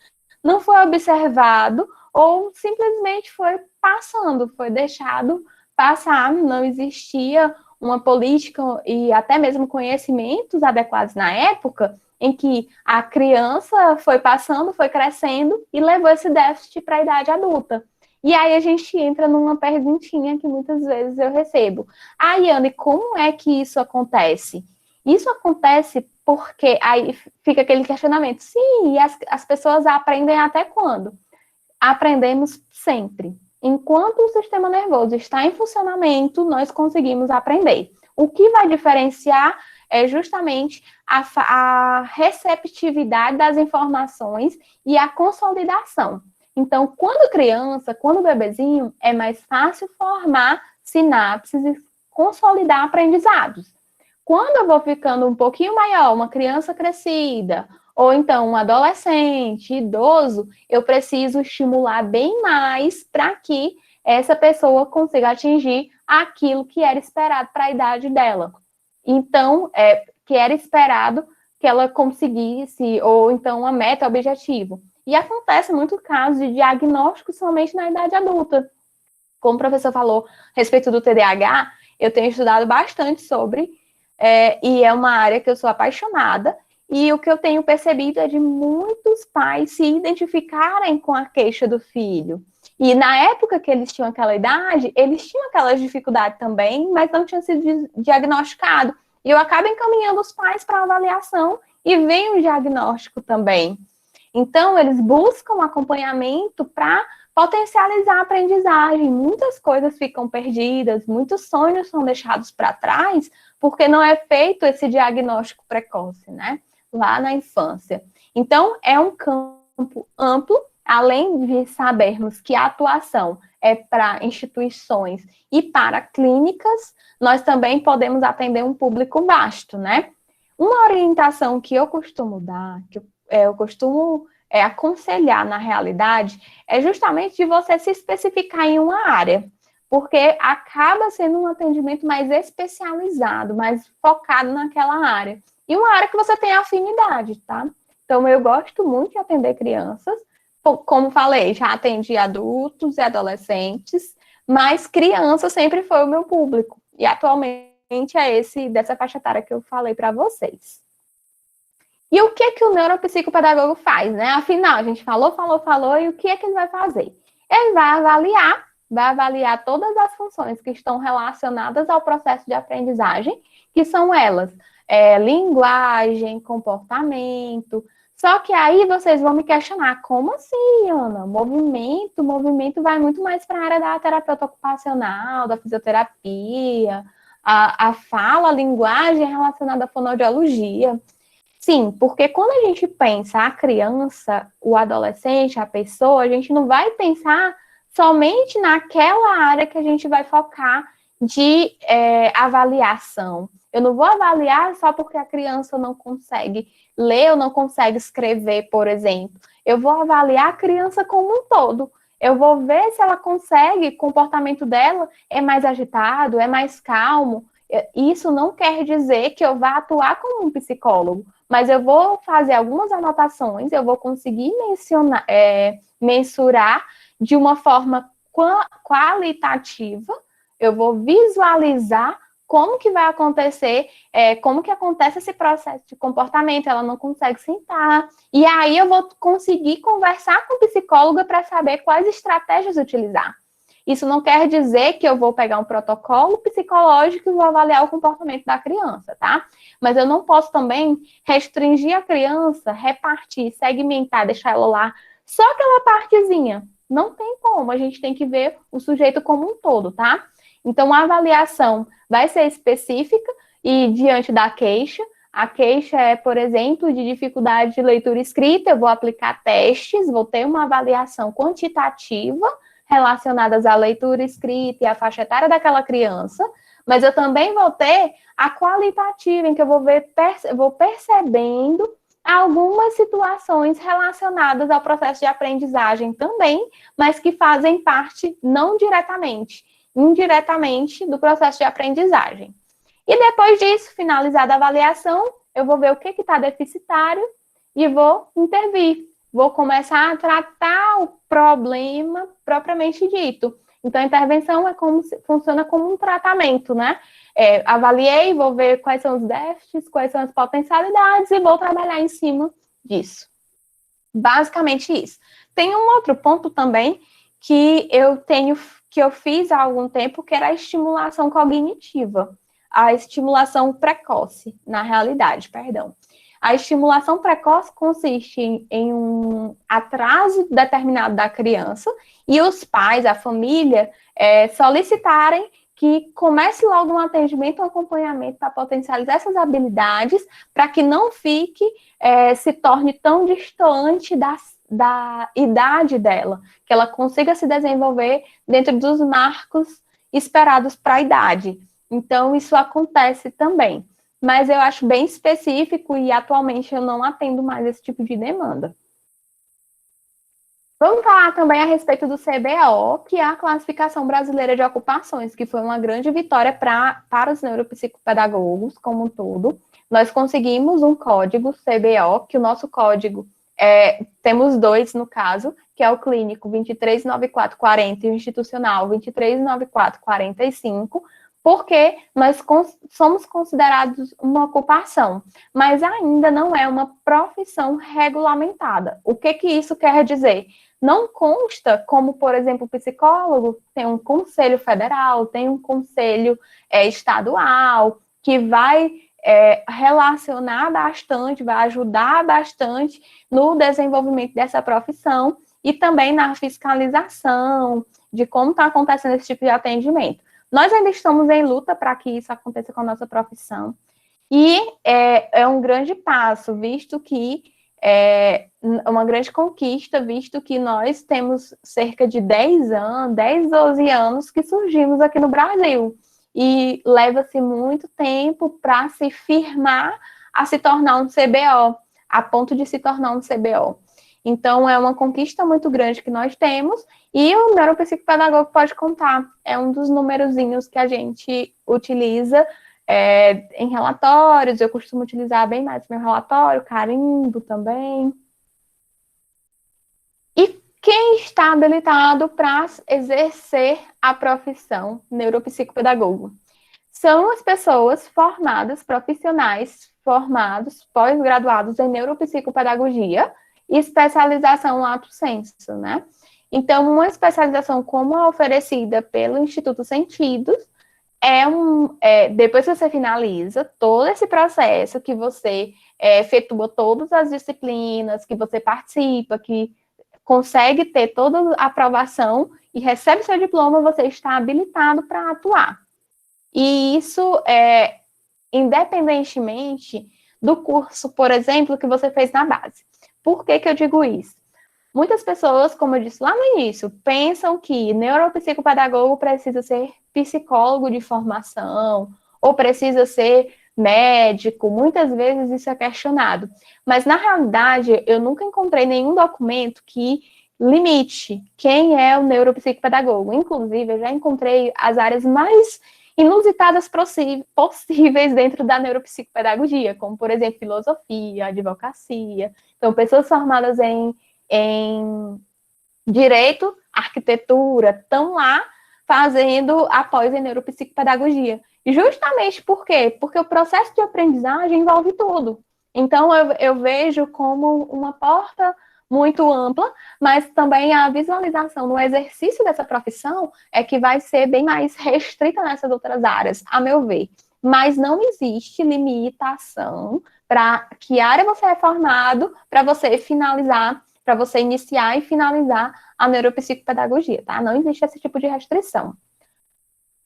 não foi observado ou simplesmente foi passando, foi deixado passar, não existia uma política e até mesmo conhecimentos adequados na época em que a criança foi passando, foi crescendo e levou esse déficit para a idade adulta. E aí a gente entra numa perguntinha que muitas vezes eu recebo. Yane, como é que isso acontece? Isso acontece porque aí fica aquele questionamento. Sim, e as pessoas aprendem até quando? Aprendemos sempre. Enquanto o sistema nervoso está em funcionamento, nós conseguimos aprender. O que vai diferenciar é justamente a receptividade das informações e a consolidação. Então, quando criança, quando bebezinho, é mais fácil formar sinapses e consolidar aprendizados. Quando eu vou ficando um pouquinho maior, uma criança crescida, ou então um adolescente, idoso, eu preciso estimular bem mais para que essa pessoa consiga atingir aquilo que era esperado para a idade dela. Então, que era esperado que ela conseguisse, ou então uma meta, objetivo. E acontece muito caso de diagnóstico somente na idade adulta. Como o professor falou a respeito do TDAH, eu tenho estudado bastante sobre, e é uma área que eu sou apaixonada, e o que eu tenho percebido é de muitos pais se identificarem com a queixa do filho. E na época que eles tinham aquela idade, eles tinham aquelas dificuldades também, mas não tinham sido diagnosticado. E eu acabo encaminhando os pais para avaliação e vem um diagnóstico também. Então, eles buscam acompanhamento para potencializar a aprendizagem. Muitas coisas ficam perdidas, muitos sonhos são deixados para trás, porque não é feito esse diagnóstico precoce, né? Lá na infância. Então, é um campo amplo, além de sabermos que a atuação é para instituições e para clínicas, nós também podemos atender um público vasto, né? Uma orientação que eu costumo dar, que eu costumo aconselhar na realidade, é justamente de você se especificar em uma área, porque acaba sendo um atendimento mais especializado, mais focado naquela área. E uma área que você tem afinidade, tá? Então, eu gosto muito de atender crianças, como falei, já atendi adultos e adolescentes, mas criança sempre foi o meu público, e atualmente é dessa faixa etária que eu falei para vocês. E o que o neuropsicopedagogo faz, né? Afinal, a gente falou, e o que é que ele vai fazer? Ele vai avaliar todas as funções que estão relacionadas ao processo de aprendizagem, que são elas, linguagem, comportamento. Só que aí vocês vão me questionar, como assim, Ana? Movimento vai muito mais para a área da terapeuta ocupacional, da fisioterapia, a fala, a linguagem relacionada à fonoaudiologia. Sim, porque quando a gente pensa a criança, o adolescente, a pessoa, a gente não vai pensar somente naquela área que a gente vai focar de avaliação. Eu não vou avaliar só porque a criança não consegue ler ou não consegue escrever, por exemplo. Eu vou avaliar a criança como um todo. Eu vou ver se ela consegue, o comportamento dela é mais agitado, é mais calmo. Isso não quer dizer que eu vá atuar como um psicólogo, mas eu vou fazer algumas anotações, eu vou conseguir mensurar de uma forma qualitativa, eu vou visualizar como que vai acontecer, como que acontece esse processo de comportamento, ela não consegue sentar, e aí eu vou conseguir conversar com o psicólogo para saber quais estratégias utilizar. Isso não quer dizer que eu vou pegar um protocolo psicológico e vou avaliar o comportamento da criança, tá? Mas eu não posso também restringir a criança, repartir, segmentar, deixar ela lá só aquela partezinha. Não tem como, a gente tem que ver o sujeito como um todo, tá? Então, a avaliação vai ser específica e diante da queixa. A queixa é, por exemplo, de dificuldade de leitura e escrita, eu vou aplicar testes, vou ter uma avaliação quantitativa relacionadas à leitura escrita e à faixa etária daquela criança, mas eu também vou ter a qualitativa, em que eu vou percebendo algumas situações relacionadas ao processo de aprendizagem também, mas que fazem parte não diretamente, indiretamente do processo de aprendizagem. E depois disso, finalizada a avaliação, eu vou ver o que está deficitário e vou intervir. Vou começar a tratar o problema propriamente dito. Então, a intervenção funciona como um tratamento, né? Avaliei, vou ver quais são os déficits, quais são as potencialidades e vou trabalhar em cima disso. Basicamente isso. Tem um outro ponto também que eu fiz há algum tempo, que era a estimulação cognitiva. A estimulação precoce, na realidade, perdão. A estimulação precoce consiste em um atraso determinado da criança e os pais, a família, solicitarem que comece logo um atendimento, um acompanhamento para potencializar essas habilidades, para que não fique, se torne tão distante da idade dela, que ela consiga se desenvolver dentro dos marcos esperados para a idade. Então, isso acontece também. Mas eu acho bem específico e atualmente eu não atendo mais esse tipo de demanda. Vamos falar também a respeito do CBO, que é a Classificação Brasileira de Ocupações, que foi uma grande vitória para os neuropsicopedagogos como um todo. Nós conseguimos um código CBO, que o nosso código, temos dois no caso, que é o clínico 239440 e o institucional 239445, porque nós somos considerados uma ocupação, mas ainda não é uma profissão regulamentada. O que isso quer dizer? Não consta como, por exemplo, o psicólogo tem um conselho federal, tem um conselho estadual, que vai relacionar bastante, vai ajudar bastante no desenvolvimento dessa profissão e também na fiscalização de como está acontecendo esse tipo de atendimento. Nós ainda estamos em luta para que isso aconteça com a nossa profissão. E é um grande passo, visto que uma grande conquista, visto que nós temos cerca de 10, 12 anos que surgimos aqui no Brasil. E leva-se muito tempo para se firmar a se tornar um CBO, a ponto de se tornar um CBO. Então, é uma conquista muito grande que nós temos e o neuropsicopedagogo pode contar. É um dos numerozinhos que a gente utiliza em relatórios. Eu costumo utilizar bem mais meu relatório, carimbo também. E quem está habilitado para exercer a profissão neuropsicopedagogo? São as pessoas formadas, profissionais formados, pós-graduados em neuropsicopedagogia, e especialização lato sensu, né? Então, uma especialização como a oferecida pelo Instituto Sentidos depois que você finaliza todo esse processo, que você efetua todas as disciplinas, que você participa, que consegue ter toda a aprovação e recebe seu diploma, você está habilitado para atuar. E isso é independentemente do curso, por exemplo, que você fez na base. Por que que eu digo isso? Muitas pessoas, como eu disse lá no início, pensam que neuropsicopedagogo precisa ser psicólogo de formação, ou precisa ser médico. Muitas vezes isso é questionado. Mas, na realidade, eu nunca encontrei nenhum documento que limite quem é o neuropsicopedagogo. Inclusive, eu já encontrei as áreas mais inusitadas possíveis dentro da neuropsicopedagogia, como, por exemplo, filosofia, advocacia. Então, pessoas formadas em direito, arquitetura, estão lá fazendo após em neuropsicopedagogia. E justamente por quê? Porque o processo de aprendizagem envolve tudo. Então, eu vejo como uma porta muito ampla, mas também a visualização no exercício dessa profissão é que vai ser bem mais restrita nessas outras áreas, a meu ver. Mas não existe limitação para que área você é formado para você finalizar, para você iniciar e finalizar a neuropsicopedagogia, tá? Não existe esse tipo de restrição.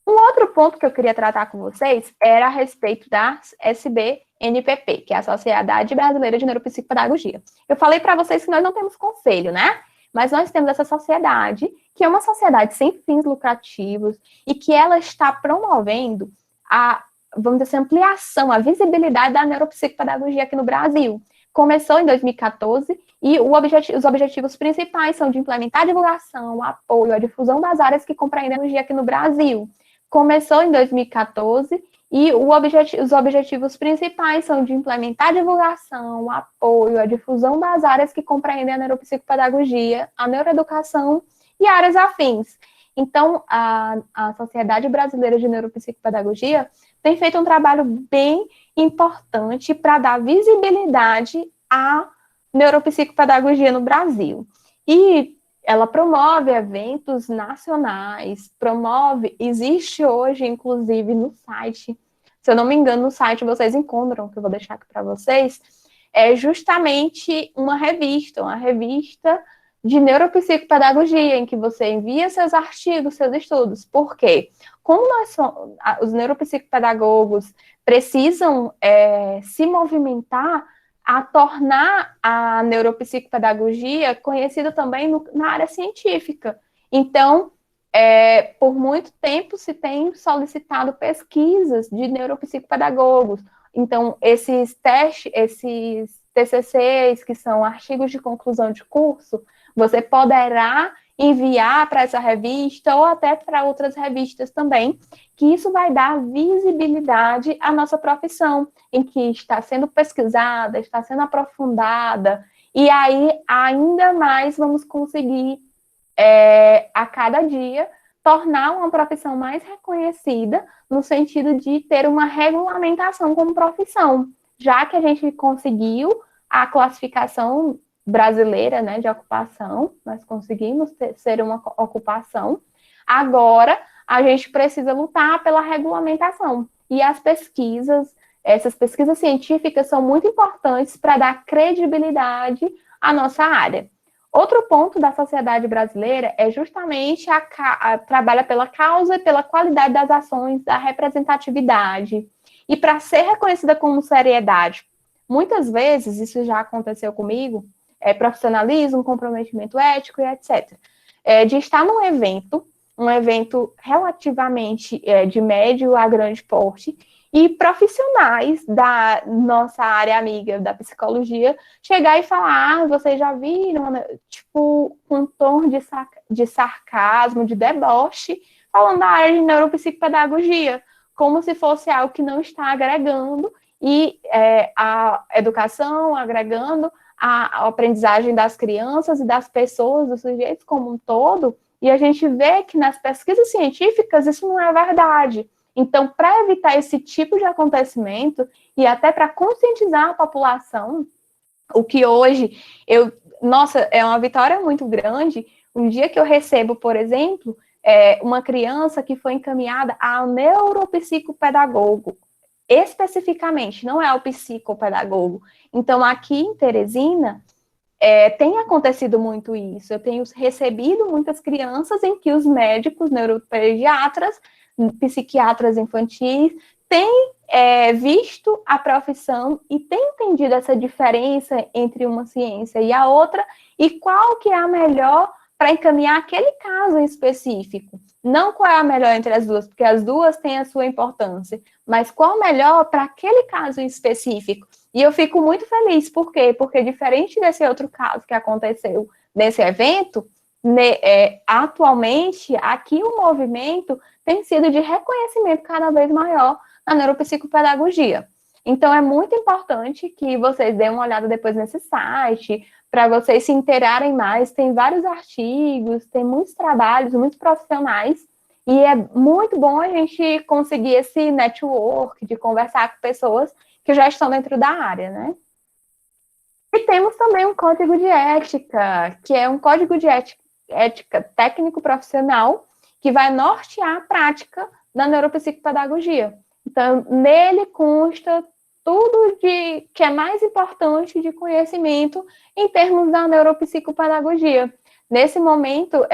Um outro ponto que eu queria tratar com vocês era a respeito da SBNPP, que é a Sociedade Brasileira de Neuropsicopedagogia. Eu falei para vocês que nós não temos conselho, né? Mas nós temos essa sociedade, que é uma sociedade sem fins lucrativos e que ela está promovendo a, vamos dizer, ampliação, a visibilidade da neuropsicopedagogia aqui no Brasil. Começou em 2014 e os objetivos principais são de implementar a divulgação, o apoio, a difusão das áreas que compreendem a energia aqui no Brasil. Começou em 2014 e os objetivos principais são de implementar a divulgação, o apoio, a difusão das áreas que compreendem a neuropsicopedagogia, a neuroeducação e áreas afins. Então, a Sociedade Brasileira de Neuropsicopedagogia tem feito um trabalho bem importante para dar visibilidade à neuropsicopedagogia no Brasil. E ela promove eventos nacionais, existe hoje, inclusive, no site, se eu não me engano, no site vocês encontram, que eu vou deixar aqui para vocês, é justamente uma revista de neuropsicopedagogia, em que você envia seus artigos, seus estudos. Por quê? Como os neuropsicopedagogos precisam se movimentar a tornar a neuropsicopedagogia conhecida também na área científica. Então, por muito tempo se tem solicitado pesquisas de neuropsicopedagogos. Então, esses TCCs, que são artigos de conclusão de curso, você poderá enviar para essa revista ou até para outras revistas também, que isso vai dar visibilidade à nossa profissão, em que está sendo pesquisada, está sendo aprofundada, e aí ainda mais vamos conseguir, a cada dia, tornar uma profissão mais reconhecida, no sentido de ter uma regulamentação como profissão, já que a gente conseguiu a classificação brasileira, né, de ocupação, nós conseguimos ser uma ocupação, agora a gente precisa lutar pela regulamentação. E as pesquisas, essas pesquisas científicas são muito importantes para dar credibilidade à nossa área. Outro ponto da sociedade brasileira é justamente trabalha pela causa e pela qualidade das ações, da representatividade, e para ser reconhecida como seriedade. Muitas vezes, isso já aconteceu comigo, profissionalismo, comprometimento ético e etc. De estar num evento, um evento relativamente de médio a grande porte, e profissionais da nossa área amiga da psicologia chegar e falar, vocês já viram, né? Tipo, com um tom de sarcasmo, de deboche, falando da área de neuropsicopedagogia, como se fosse algo que não está agregando, e a educação agregando a aprendizagem das crianças e das pessoas, dos sujeitos como um todo, e a gente vê que nas pesquisas científicas isso não é verdade. Então, para evitar esse tipo de acontecimento, e até para conscientizar a população, o que hoje, nossa, é uma vitória muito grande, um dia que eu recebo, por exemplo, uma criança que foi encaminhada ao neuropsicopedagogo, especificamente, não é o psicopedagogo. Então, aqui em Teresina, tem acontecido muito isso. Eu tenho recebido muitas crianças em que os médicos neuropediatras psiquiatras infantis têm visto a profissão e têm entendido essa diferença entre uma ciência e a outra, e qual que é a melhor para encaminhar aquele caso em específico. Não qual é a melhor entre as duas, porque as duas têm a sua importância, mas qual o melhor para aquele caso em específico. E eu fico muito feliz, por quê? Porque diferente desse outro caso que aconteceu nesse evento, atualmente, aqui o movimento tem sido de reconhecimento cada vez maior na neuropsicopedagogia. Então, é muito importante que vocês deem uma olhada depois nesse site, para vocês se inteirarem mais. Tem vários artigos, tem muitos trabalhos, muitos profissionais, e é muito bom a gente conseguir esse network, de conversar com pessoas que já estão dentro da área, né? E temos também um código de ética, que é um código de ética técnico-profissional, que vai nortear a prática da neuropsicopedagogia. Então, nele consta tudo que é mais importante de conhecimento em termos da neuropsicopedagogia. Nesse momento,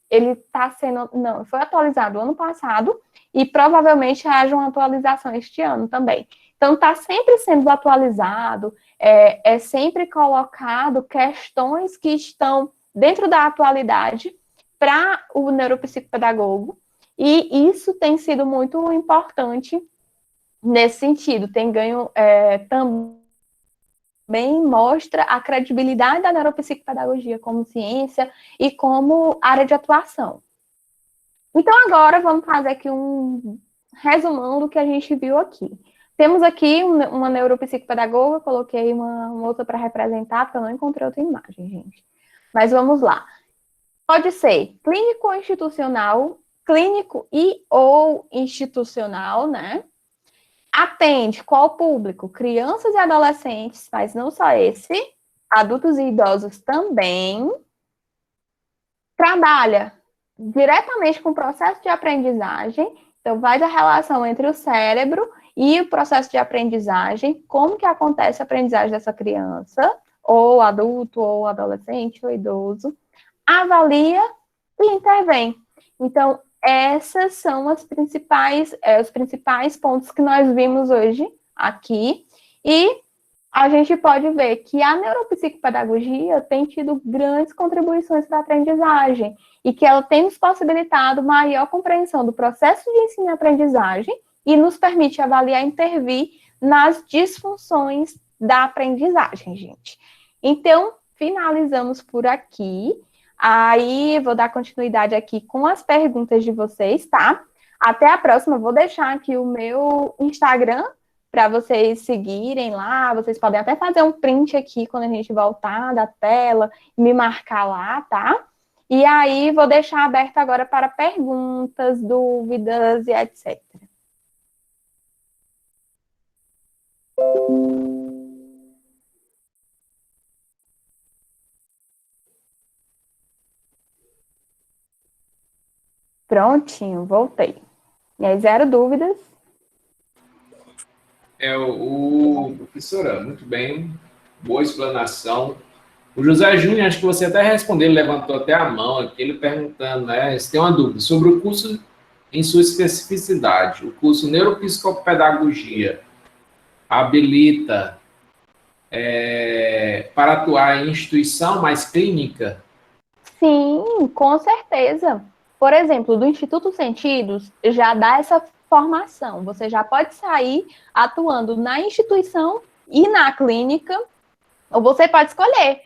ele está sendo... Não, foi atualizado ano passado, e provavelmente haja uma atualização este ano também. Então, está sempre sendo atualizado, é sempre colocado questões que estão dentro da atualidade para o neuropsicopedagogo, e isso tem sido muito importante nesse sentido. Tem ganho, também mostra a credibilidade da neuropsicopedagogia como ciência e como área de atuação. Então, agora vamos fazer aqui um resumão do que a gente viu aqui. Temos aqui uma neuropsicopedagoga, coloquei uma outra para representar, porque eu não encontrei outra imagem, gente. Mas vamos lá. Pode ser clínico ou institucional, clínico e ou institucional, né? Atende qual público? Crianças e adolescentes, mas não só esse, adultos e idosos também. Trabalha diretamente com o processo de aprendizagem, então vai da relação entre o cérebro e o processo de aprendizagem, como que acontece a aprendizagem dessa criança, ou adulto, ou adolescente, ou idoso, avalia e intervém. Então, essas são os principais pontos que nós vimos hoje aqui, e a gente pode ver que a neuropsicopedagogia tem tido grandes contribuições para a aprendizagem, e que ela tem nos possibilitado maior compreensão do processo de ensino e aprendizagem, e nos permite avaliar e intervir nas disfunções da aprendizagem, gente. Então, finalizamos por aqui. Aí, vou dar continuidade aqui com as perguntas de vocês, tá? Até a próxima. Vou deixar aqui o meu Instagram para vocês seguirem lá. Vocês podem até fazer um print aqui quando a gente voltar da tela e me marcar lá, tá? E aí, vou deixar aberto agora para perguntas, dúvidas e etc. Prontinho, voltei. E aí, 0 dúvidas. Professora, muito bem, boa explanação. O José Júnior, acho que você até respondeu, ele levantou até a mão aqui, ele perguntando, né, se tem uma dúvida sobre o curso em sua especificidade. O curso Neuropsicopedagogia habilita para atuar em instituição mais clínica? Sim, com certeza. Por exemplo, do Instituto Sentidos, já dá essa formação. Você já pode sair atuando na instituição e na clínica, ou você pode escolher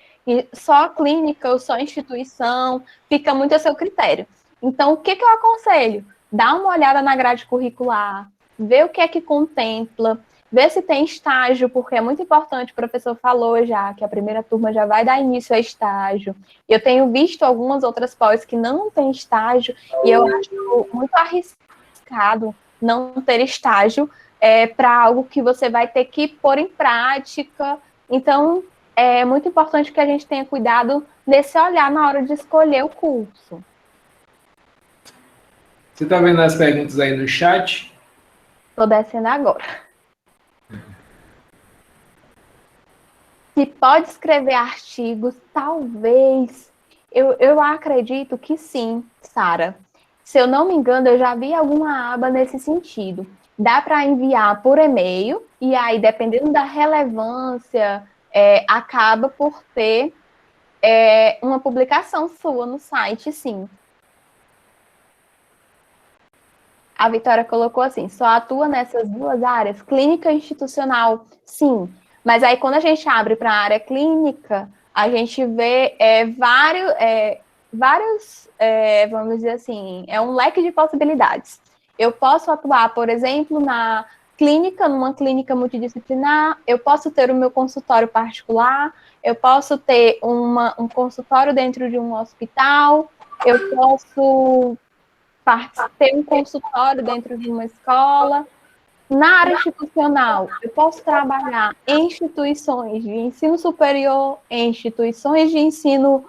só clínica ou só instituição, fica muito a seu critério. Então, o que eu aconselho? Dá uma olhada na grade curricular, vê o que é que contempla, vê se tem estágio, porque é muito importante, o professor falou já, que a primeira turma já vai dar início a estágio. Eu tenho visto algumas outras pós que não tem estágio, e eu acho muito arriscado não ter estágio para algo que você vai ter que pôr em prática. Então, é muito importante que a gente tenha cuidado nesse olhar na hora de escolher o curso. Você está vendo as perguntas aí no chat? Estou descendo agora. Se pode escrever artigos, talvez. Eu acredito que sim, Sara. Se eu não me engano, eu já vi alguma aba nesse sentido. Dá para enviar por e-mail, e aí, dependendo da relevância, acaba por ter uma publicação sua no site, sim. A Vitória colocou assim, só atua nessas duas áreas? Clínica institucional, sim. Mas aí, quando a gente abre para a área clínica, a gente vê vários, vamos dizer assim, é um leque de possibilidades. Eu posso atuar, por exemplo, na clínica, numa clínica multidisciplinar, eu posso ter o meu consultório particular, eu posso ter um consultório dentro de um hospital, eu posso ter um consultório dentro de uma escola. Na área institucional, eu posso trabalhar em instituições de ensino superior, em instituições de ensino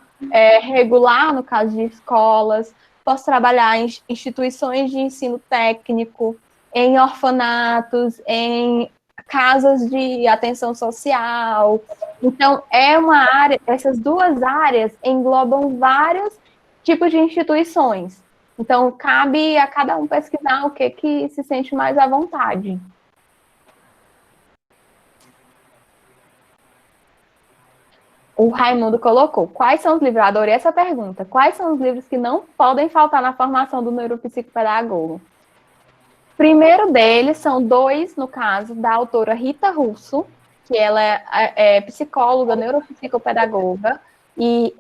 regular, no caso de escolas, posso trabalhar em instituições de ensino técnico, em orfanatos, em casas de atenção social. Então, é uma área, essas duas áreas englobam vários tipos de instituições. Então, cabe a cada um pesquisar o que se sente mais à vontade. O Raimundo colocou, quais são os livros? Eu adorei essa pergunta. Quais são os livros que não podem faltar na formação do neuropsicopedagogo? Primeiro deles são dois, no caso, da autora Rita Russo, que ela é psicóloga, neuropsicopedagoga, e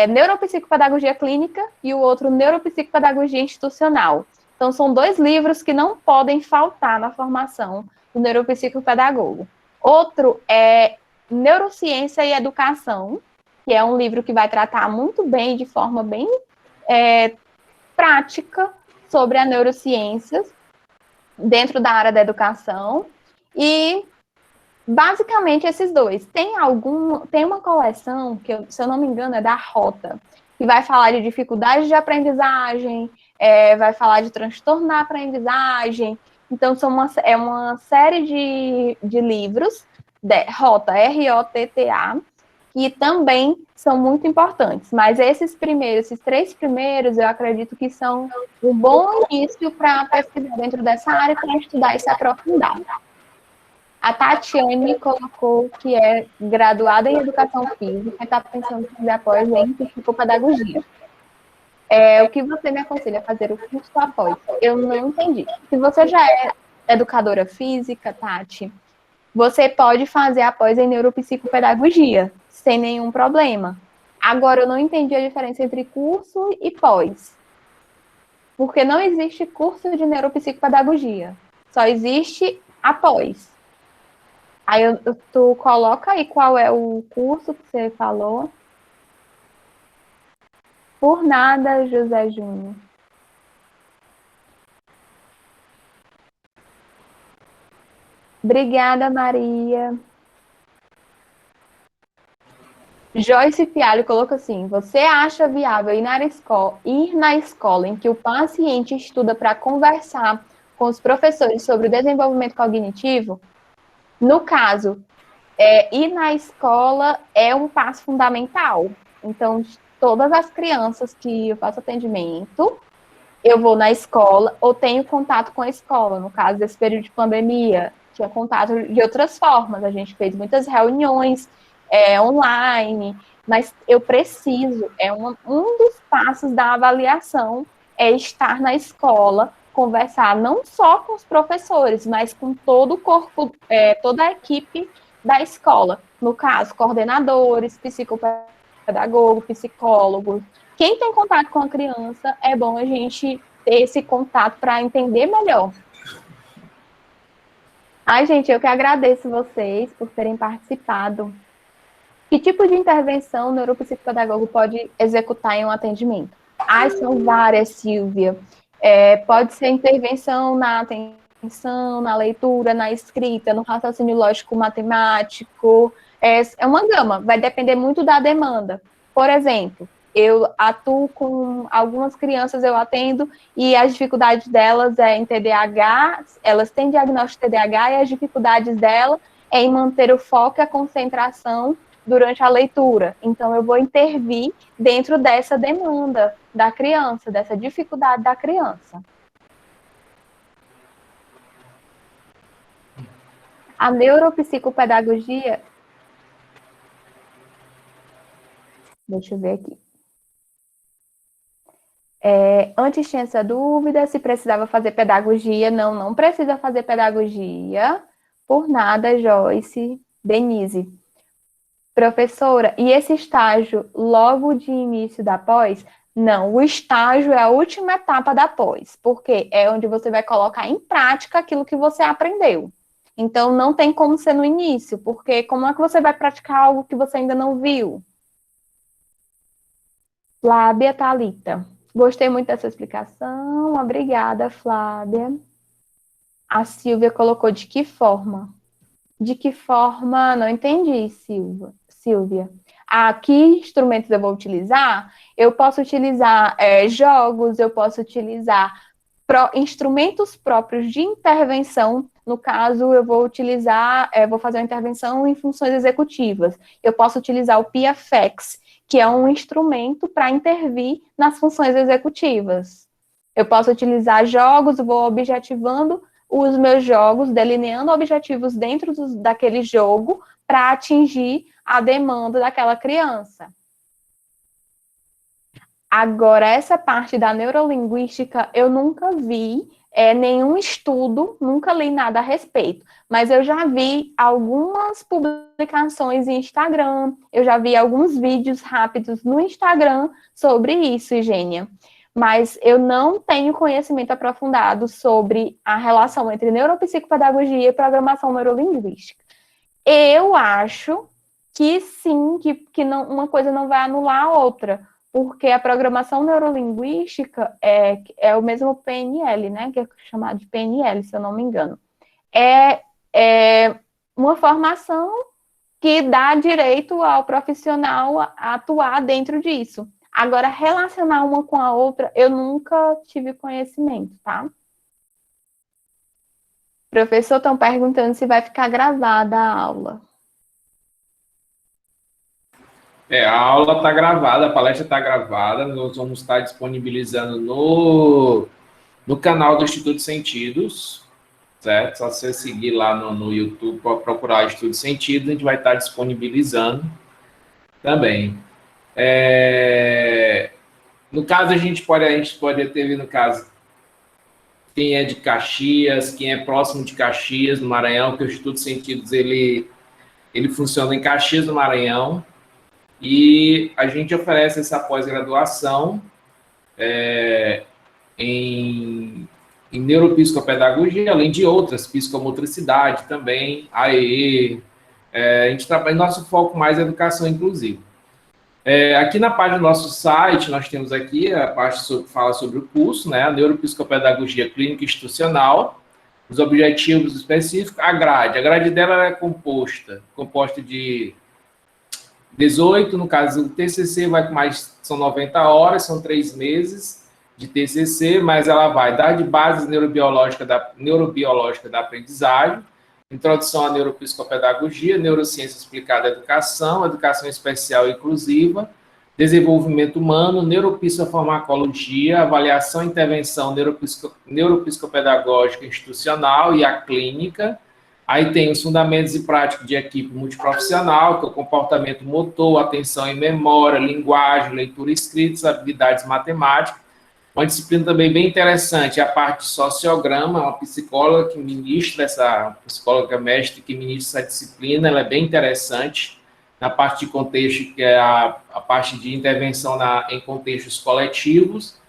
Neuropsicopedagogia Clínica e o outro Neuropsicopedagogia Institucional. Então, são dois livros que não podem faltar na formação do neuropsicopedagogo. Outro é Neurociência e Educação, que é um livro que vai tratar muito bem, de forma bem prática, sobre as neurociências dentro da área da educação. E basicamente, esses dois. Tem uma coleção, que, se eu não me engano, é da Rota, que vai falar de dificuldades de aprendizagem, vai falar de transtorno da aprendizagem. Então, é uma série de livros, Rota, ROTTA, que também são muito importantes. Mas esses três primeiros, eu acredito que são um bom início para pesquisar dentro dessa área, para estudar e se aprofundar. A Tatiane colocou que é graduada em Educação Física e está pensando em fazer após em Psicopedagogia. O que você me aconselha a fazer o curso após? Eu não entendi. Se você já é educadora física, Tati, você pode fazer após em Neuropsicopedagogia, sem nenhum problema. Agora, eu não entendi a diferença entre curso e pós. Porque não existe curso de Neuropsicopedagogia. Só existe após. Aí tu coloca aí qual é o curso que você falou. Por nada, José Júnior. Obrigada, Maria. Joyce Fialho colocou assim, você acha viável ir na escola em que o paciente estuda para conversar com os professores sobre o desenvolvimento cognitivo? No caso, ir na escola é um passo fundamental. Então, todas as crianças que eu faço atendimento, eu vou na escola ou tenho contato com a escola. No caso desse período de pandemia, tinha contato de outras formas. A gente fez muitas reuniões online, mas eu preciso, um dos passos da avaliação é estar na escola, conversar não só com os professores, mas com todo o corpo, toda a equipe da escola. No caso, coordenadores, psicopedagogos, psicólogos. Quem tem contato com a criança, é bom a gente ter esse contato para entender melhor. Ai, gente, eu que agradeço vocês por terem participado. Que tipo de intervenção o neuropsicopedagogo pode executar em um atendimento? São várias, Silvia. Pode ser intervenção na atenção, na leitura, na escrita, no raciocínio lógico matemático. É uma gama, vai depender muito da demanda. Por exemplo, eu atuo com algumas crianças, eu atendo, e as dificuldades delas é em TDAH, elas têm diagnóstico de TDAH, e as dificuldades dela é em manter o foco e a concentração durante a leitura. Então, eu vou intervir dentro dessa demanda da criança, dessa dificuldade da criança. A neuropsicopedagogia... Deixa eu ver aqui. Antes tinha essa dúvida, se precisava fazer pedagogia. Não, não precisa fazer pedagogia. Por nada, Joyce. Denise. Professora, e esse estágio logo de início da pós? Não, o estágio é a última etapa da pós, porque é onde você vai colocar em prática aquilo que você aprendeu. Então, não tem como ser no início, porque como é que você vai praticar algo que você ainda não viu? Flávia Thalita. Gostei muito dessa explicação. Obrigada, Flávia. A Silvia colocou de que forma? De que forma? Não entendi, Silvia. Que instrumentos eu vou utilizar? Eu posso utilizar jogos, eu posso utilizar instrumentos próprios de intervenção. No caso, eu vou utilizar, vou fazer uma intervenção em funções executivas. Eu posso utilizar o PIAFEX, que é um instrumento para intervir nas funções executivas. Eu posso utilizar jogos, vou objetivando os meus jogos, delineando objetivos dentro daquele jogo para atingir a demanda daquela criança. Agora, essa parte da neurolinguística, eu nunca vi nenhum estudo, nunca li nada a respeito, mas eu já vi algumas publicações em Instagram, eu já vi alguns vídeos rápidos no Instagram sobre isso, Eugênia. Mas eu não tenho conhecimento aprofundado sobre a relação entre neuropsicopedagogia e programação neurolinguística. Eu acho que sim, que não, uma coisa não vai anular a outra, porque a programação neurolinguística é o mesmo PNL, né, que é chamado de PNL, se eu não me engano. É uma formação que dá direito ao profissional a atuar dentro disso. Agora, relacionar uma com a outra, eu nunca tive conhecimento, tá? Professor, estão perguntando se vai ficar gravada a aula. A aula está gravada, a palestra está gravada, nós vamos estar disponibilizando no canal do Instituto Sentidos, certo? Só você seguir lá no YouTube, procurar Instituto Sentidos, a gente vai estar disponibilizando também. No caso, a gente pode ter, no caso, quem é de Caxias, quem é próximo de Caxias, no Maranhão, que o Instituto Sentidos, ele funciona em Caxias, no Maranhão, e a gente oferece essa pós-graduação em neuropsicopedagogia, além de outras, psicomotricidade também, AEE, a gente trabalha, nosso foco mais é educação inclusiva. Aqui na página do nosso site, nós temos aqui a parte que fala sobre o curso, né, a Neuropsicopedagogia Clínica Institucional, os objetivos específicos, a grade dela é composta de 18, no caso, o TCC vai com são 90 horas, são 3 meses de TCC, mas ela vai dar de base neurobiológica da aprendizagem, introdução à neuropsicopedagogia, neurociência explicada à educação, educação especial e inclusiva, desenvolvimento humano, neuropsicofarmacologia, avaliação e intervenção neuropsicopedagógica institucional e a clínica. Aí tem os fundamentos e práticas de equipe multiprofissional, que é o comportamento motor, atenção e memória, linguagem, leitura e escrita, habilidades matemáticas. Uma disciplina também bem interessante é a parte de sociograma, uma psicóloga que ministra psicóloga mestre que ministra essa disciplina, ela é bem interessante, na parte de contexto, que é a parte de intervenção em contextos coletivos.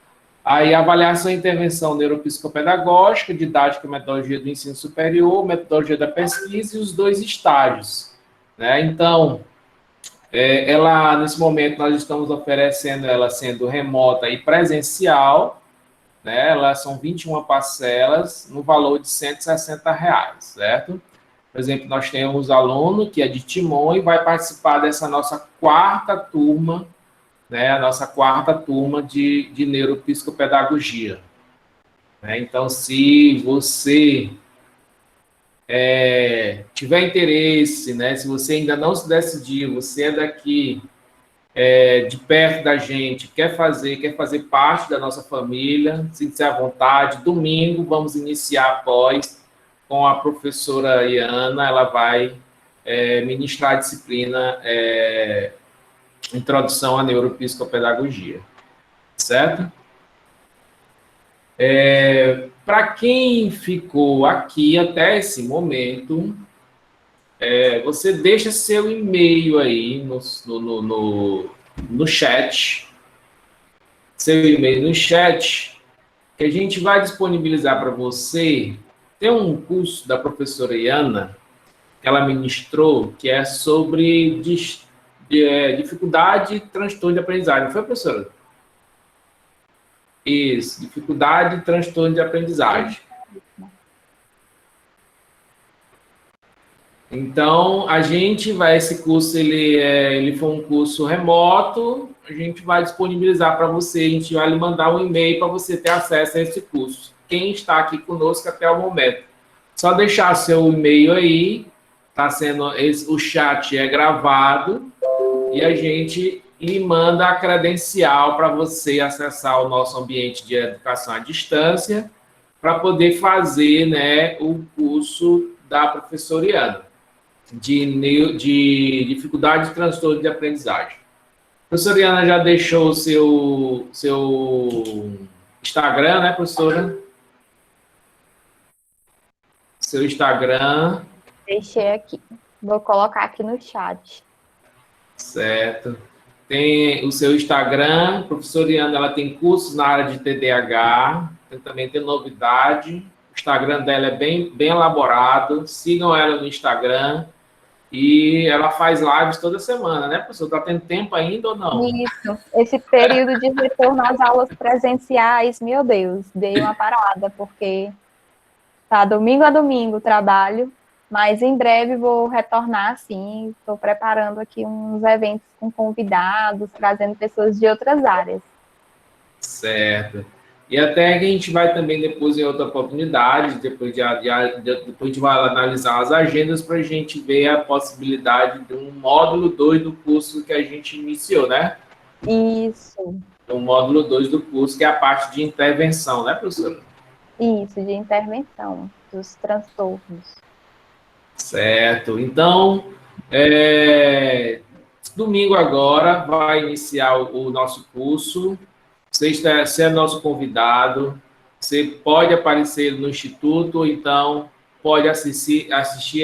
Aí, avaliação e intervenção neuropsicopedagógica, didática e metodologia do ensino superior, metodologia da pesquisa e os 2 estágios, né? Então, nesse momento, nós estamos oferecendo ela sendo remota e presencial, né? Elas são 21 parcelas, no valor de R$ 160, certo? Por exemplo, nós temos aluno que é de Timon e vai participar dessa nossa 4ª turma, né, a nossa 4ª turma de neuropsicopedagogia. Então, se você tiver interesse, né? Se você ainda não se decidiu, você é daqui, de perto da gente, quer fazer parte da nossa família, sinta-se à vontade. Domingo vamos iniciar após com a professora Iana, ela vai ministrar a disciplina Introdução à Neuropsicopedagogia, certo? Para quem ficou aqui até esse momento, você deixa seu e-mail aí no chat, seu e-mail no chat, que a gente vai disponibilizar para você. Tem um curso da professora Iana, que ela ministrou, que é sobre dificuldade e transtorno de aprendizagem. Não foi, professora? Isso, dificuldade e transtorno de aprendizagem. Então, esse curso, ele foi um curso remoto, a gente vai disponibilizar para você, a gente vai lhe mandar um e-mail para você ter acesso a esse curso. Quem está aqui conosco até o momento. Só deixar seu e-mail aí, o chat é gravado, e a gente lhe manda a credencial para você acessar o nosso ambiente de educação à distância, para poder fazer, né, o curso da professora Iana, de dificuldade e transtorno de aprendizagem. A professora Iana já deixou o seu Instagram, né, professora? Seu Instagram. Deixei aqui. Vou colocar aqui no chat. Certo. Tem o seu Instagram, professora Iana, ela tem cursos na área de TDAH, também tem novidade. O Instagram dela é bem elaborado. Sigam ela no Instagram. E ela faz lives toda semana, né, professor? Está tendo tempo ainda ou não? Isso. Esse período de retorno às aulas presenciais, meu Deus, dei uma parada, porque tá domingo a domingo o trabalho, mas em breve vou retornar, sim. Estou preparando aqui uns eventos com convidados, trazendo pessoas de outras áreas. Certo. E até que a gente vai também depois em outra oportunidade, depois a gente vai analisar as agendas para a gente ver a possibilidade de um módulo 2 do curso que a gente iniciou, né? Isso. O módulo 2 do curso, que é a parte de intervenção, né, professora? Isso, de intervenção dos transtornos. Certo. Então, domingo agora vai iniciar o nosso curso. Você é nosso convidado, você pode aparecer no Instituto, ou então pode assistir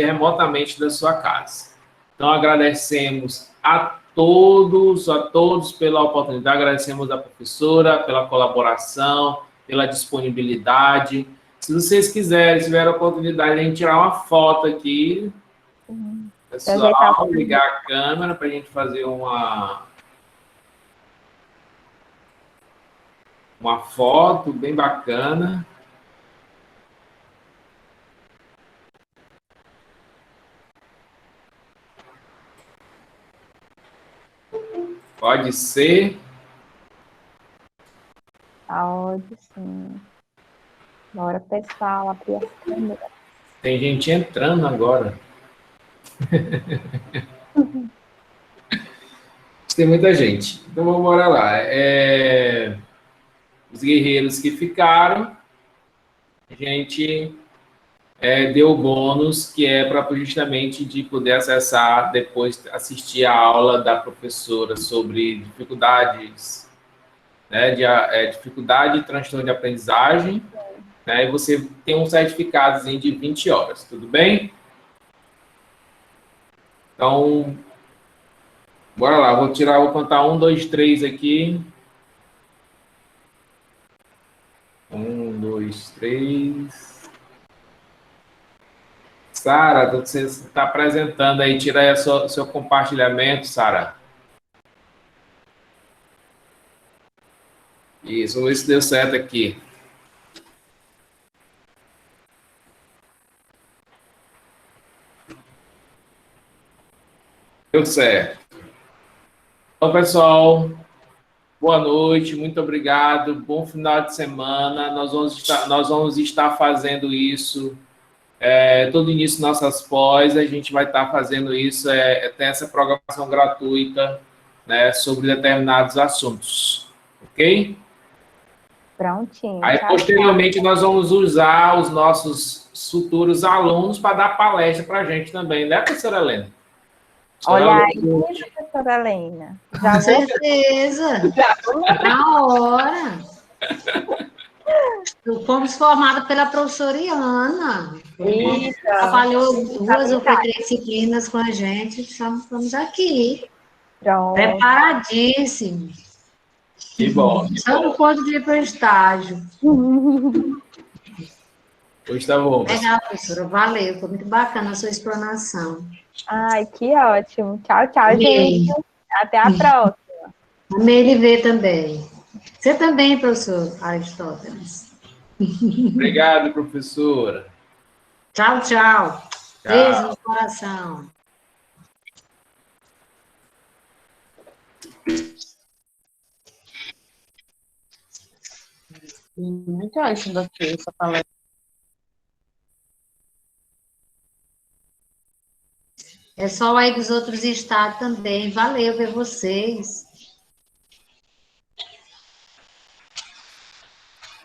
remotamente da sua casa. Então, agradecemos a todos pela oportunidade, agradecemos a professora pela colaboração, pela disponibilidade. Se vocês quiserem, se tiver a oportunidade de a gente tirar uma foto aqui, pessoal, ligar a câmera para a gente fazer uma foto bem bacana. Pode ser? Pode, sim. Bora, pessoal, abrir a câmera. Tem gente entrando agora. Tem muita gente. Então, vamos embora lá. Os guerreiros que ficaram, a gente deu o bônus, que é para justamente de poder acessar, depois assistir a aula da professora sobre dificuldades, né, dificuldade e transtorno de aprendizagem, né, e você tem um certificadozinho de 20 horas, tudo bem? Então, bora lá, vou contar 1, 2, 3 aqui. 1, 2, 3. Sara, você está apresentando aí, tira aí seu compartilhamento, Sara. Isso, vamos ver se deu certo aqui. Deu certo. Então, pessoal, boa noite, muito obrigado, bom final de semana. Nós vamos estar fazendo isso todo início de nossas pós, a gente vai estar fazendo isso, tem essa programação gratuita, né, sobre determinados assuntos, ok? Prontinho. Aí, Tchau, posteriormente, nós vamos usar os nossos futuros alunos para dar palestra para a gente também, né, professora Helena? Olha aí, professora Helena. Já Com certeza. Na hora. Fomos formados pela professora Iana. Trabalhou 2 ou 3 disciplinas com a gente. Estamos aqui. Pronto. Preparadíssimos. Que bom. Só no ponto de ir para o estágio. Pois tá bom. Legal, professora. Valeu. Foi muito bacana a sua explanação. Ai, que ótimo. Tchau, tchau, gente. Até a próxima. Amei ele ver também. Você também, professor Aristóteles. Obrigado, professora. Tchau, tchau. Beijo no coração. Muito ótimo daqui, essa palestra. É só aí dos outros estados também. Valeu ver vocês.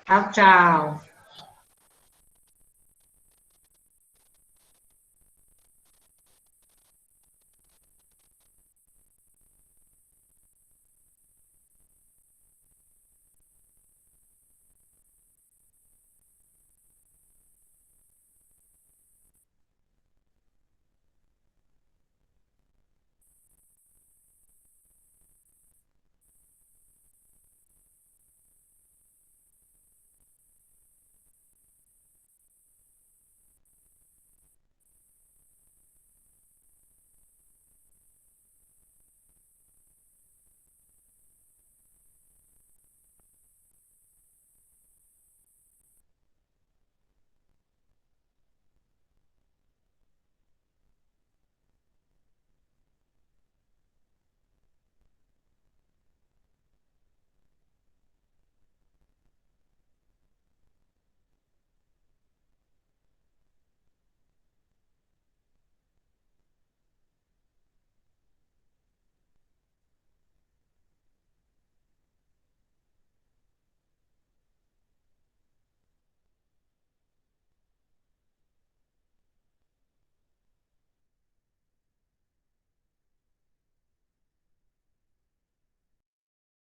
Tchau, tchau.